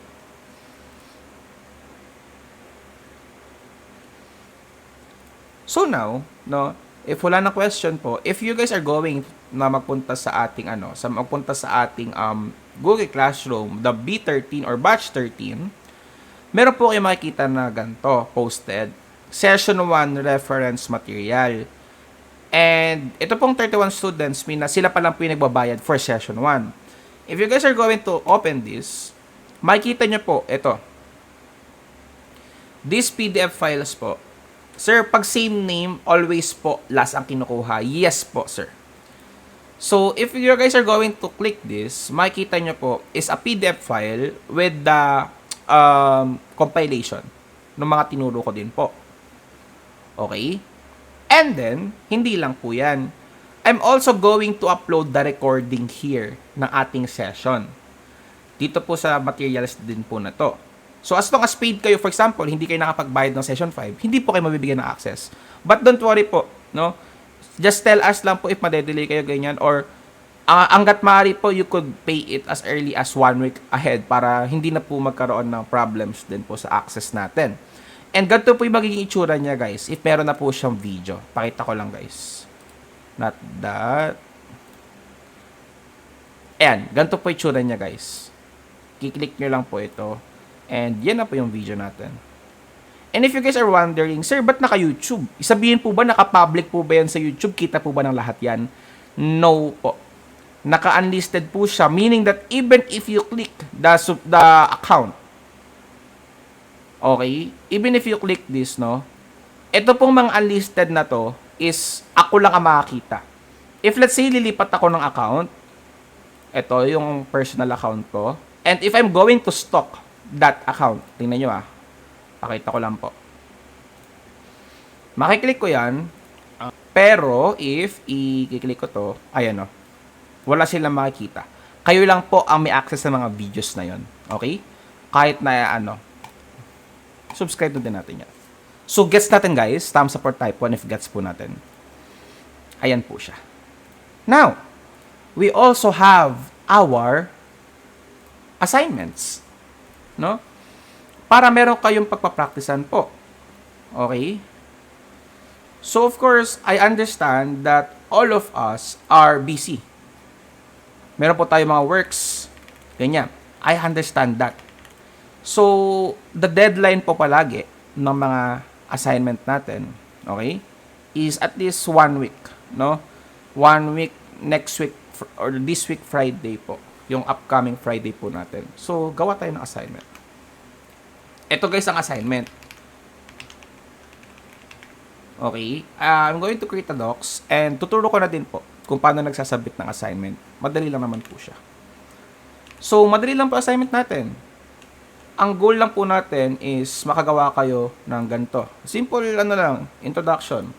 So now, no, if wala na question po, if you guys are going na magpunta sa ating Google Classroom, the B13 or batch 13, meron po kayo makikita na ganito, posted, Session 1 reference material. And ito pong 31 students, na sila pa lang po yung nagbabayad for Session 1. If you guys are going to open this, makikita nyo po, ito. These PDF files po. Sir, pag same name, always po last ang kinukuha. Yes po, sir. So, if you guys are going to click this, makikita nyo po is a PDF file with the compilation ng mga tinuro ko din po. Okay? And then, hindi lang po yan. I'm also going to upload the recording here ng ating session. Dito po sa materials din po na to. So, as long as paid kayo, for example, hindi kayo nakapagbayad ng session 5, hindi po kayo mabibigyan ng access. But don't worry po, no? Just tell us lang po if madedelay kayo ganyan or hanggat maaari po, you could pay it as early as 1 week ahead para hindi na po magkaroon ng problems din po sa access natin. And ganito po yung magiging itsura niya, guys, if meron na po siyang video. Pakita ko lang, guys. Not that. Ayan, ganito po yung itsura niya, guys. Kiklik nyo lang po ito. And yan na po yung video natin. And if you guys are wondering, sir, ba't naka-YouTube? Isabihin po ba, naka-public po ba yan sa YouTube? Kita po ba ng lahat yan? No po. Naka-unlisted po siya. Meaning that even if you click the account, okay, even if you click this, no, ito pong mga unlisted na to is ako lang ang makakita. If let's say, lilipat ako ng account, ito yung personal account ko, and if I'm going to stock that account, tingnan nyo pakita ko lang po. Makiklik ko yan, pero if i-click ko to, ayan wala silang makikita. Kayo lang po ang may access sa mga videos na yon. Okay? Kahit na subscribe na din natin yan. So, gets natin guys. Thumbs up or type 1 if gets po natin. Ayan po siya. Now, we also have our assignments. No? Para meron kayong pagpapraktisan po. Okay? So, of course, I understand that all of us are busy. Meron po tayong mga works. Ganyan. I understand that. So, the deadline po palagi ng mga assignment natin, okay, is at least 1 week, no? 1 week, next week, or this week Friday po, yung upcoming Friday po natin. So, gawa tayo ng assignment. Ito guys ang assignment. Okay, I'm going to create a docs and tuturo ko na din po kung paano nagsasabit ng assignment. Madali lang naman po siya. So, madali lang po assignment natin. Ang goal lang po natin is makagawa kayo ng ganito. Simple lang, introduction.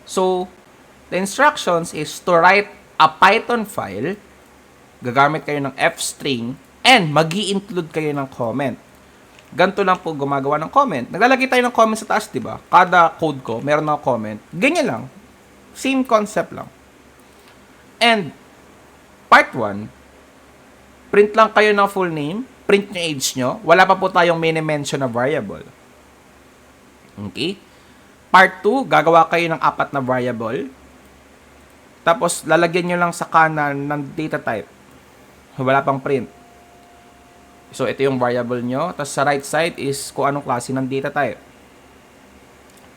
So, the instructions is to write a Python file, gagamit kayo ng f-string, and magi-include kayo ng comment. Ganito lang po gumagawa ng comment. Naglalagay tayo ng comment sa taas, di ba? Kada code ko, meron na comment. Ganyan lang. Same concept lang. And, part 1, print lang kayo ng full name, print yung age nyo, wala pa po tayong mini-mention na variable. Okay? Part 2, gagawa kayo ng 4 na variable. Tapos, lalagyan nyo lang sa kanan ng data type. Wala pang print. So, ito yung variable nyo. Tapos, sa right side is kung anong klase ng data type.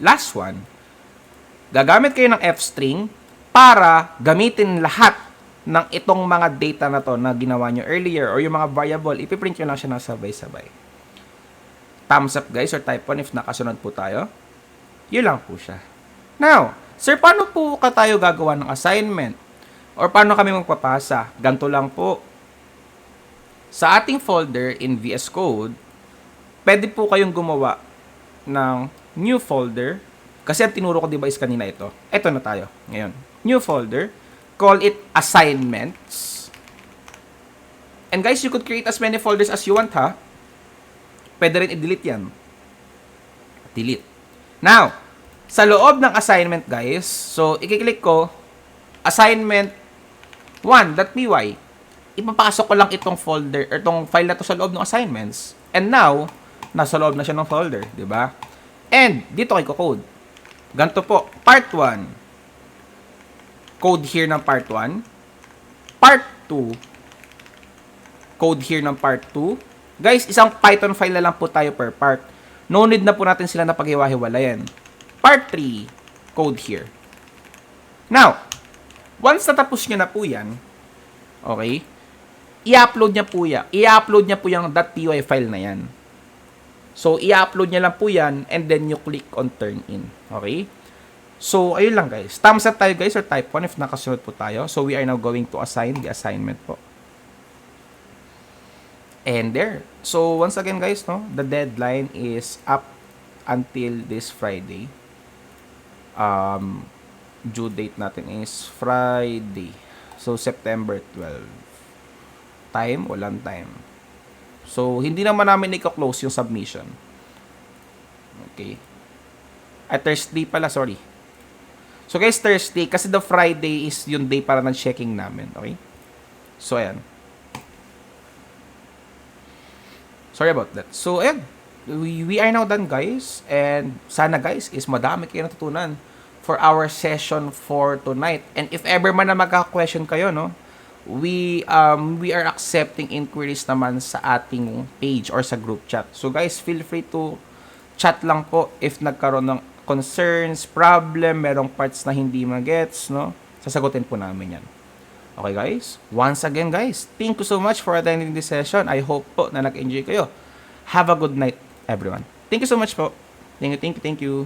Last one, gagamit kayo ng f-string para gamitin lahat ng itong mga data na to na ginawa nyo earlier or yung mga variable, ipiprint nyo lang siya ng sabay-sabay. Thumbs up guys or type 1 if nakasunod po tayo. Yun lang po siya. Now, sir, paano po tayo gagawa ng assignment? Or paano kami magpapasa? Ganito lang po. Sa ating folder in VS Code, pwede po kayong gumawa ng new folder. Kasi ang tinuro ko diba is kanina ito. Ito na tayo ngayon. New folder. Call it assignments. And guys, you could create as many folders as you want, ha? Pwede rin i-delete yan. Delete. Now, sa loob ng assignment, guys, so, i-click ko, assignment 1.py. Ipapasok ko lang itong folder, or itong file na to sa loob ng assignments. And now, nasa loob na siya ng folder, di ba? And, dito ko i-code. Ganito po, part 1. Code here ng part 1. Part 2. Code here ng part 2. Guys, isang Python file na lang po tayo per part. No need na po natin sila na paghiwa-hiwalayan. Part 3. Code here. Now, once natapos nyo na po yan, okay, i-upload niya po yan. I-upload niya po yung .py file na yan. So, i-upload niya lang po yan and then you click on turn in. Okay? So, ayun lang guys. Thumbs up tayo guys or type 1 if nakasunod po tayo. So, we are now going to assign the assignment po. And there. So, once again guys, no, the deadline is up until this Friday. Due date natin is Friday. So, September 12. Time, walang time. So, hindi naman namin i-close yung submission. Okay. At Thursday pala, sorry. So, guys, Thursday, kasi the Friday is yung day para ng checking namin. Okay? So, ayan. Sorry about that. So, ayan. We are now done, guys. And sana, guys, is madami kayo natutunan for our session for tonight. And if ever man na magka-question kayo, no, we are accepting inquiries naman sa ating page or sa group chat. So, guys, feel free to chat lang po if nagkaroon ng concerns, problem, merong parts na hindi magets, no? Sasagutin po namin yan. Okay, guys? Once again, guys, thank you so much for attending this session. I hope po na nag-enjoy kayo. Have a good night, everyone. Thank you so much po. Thank you.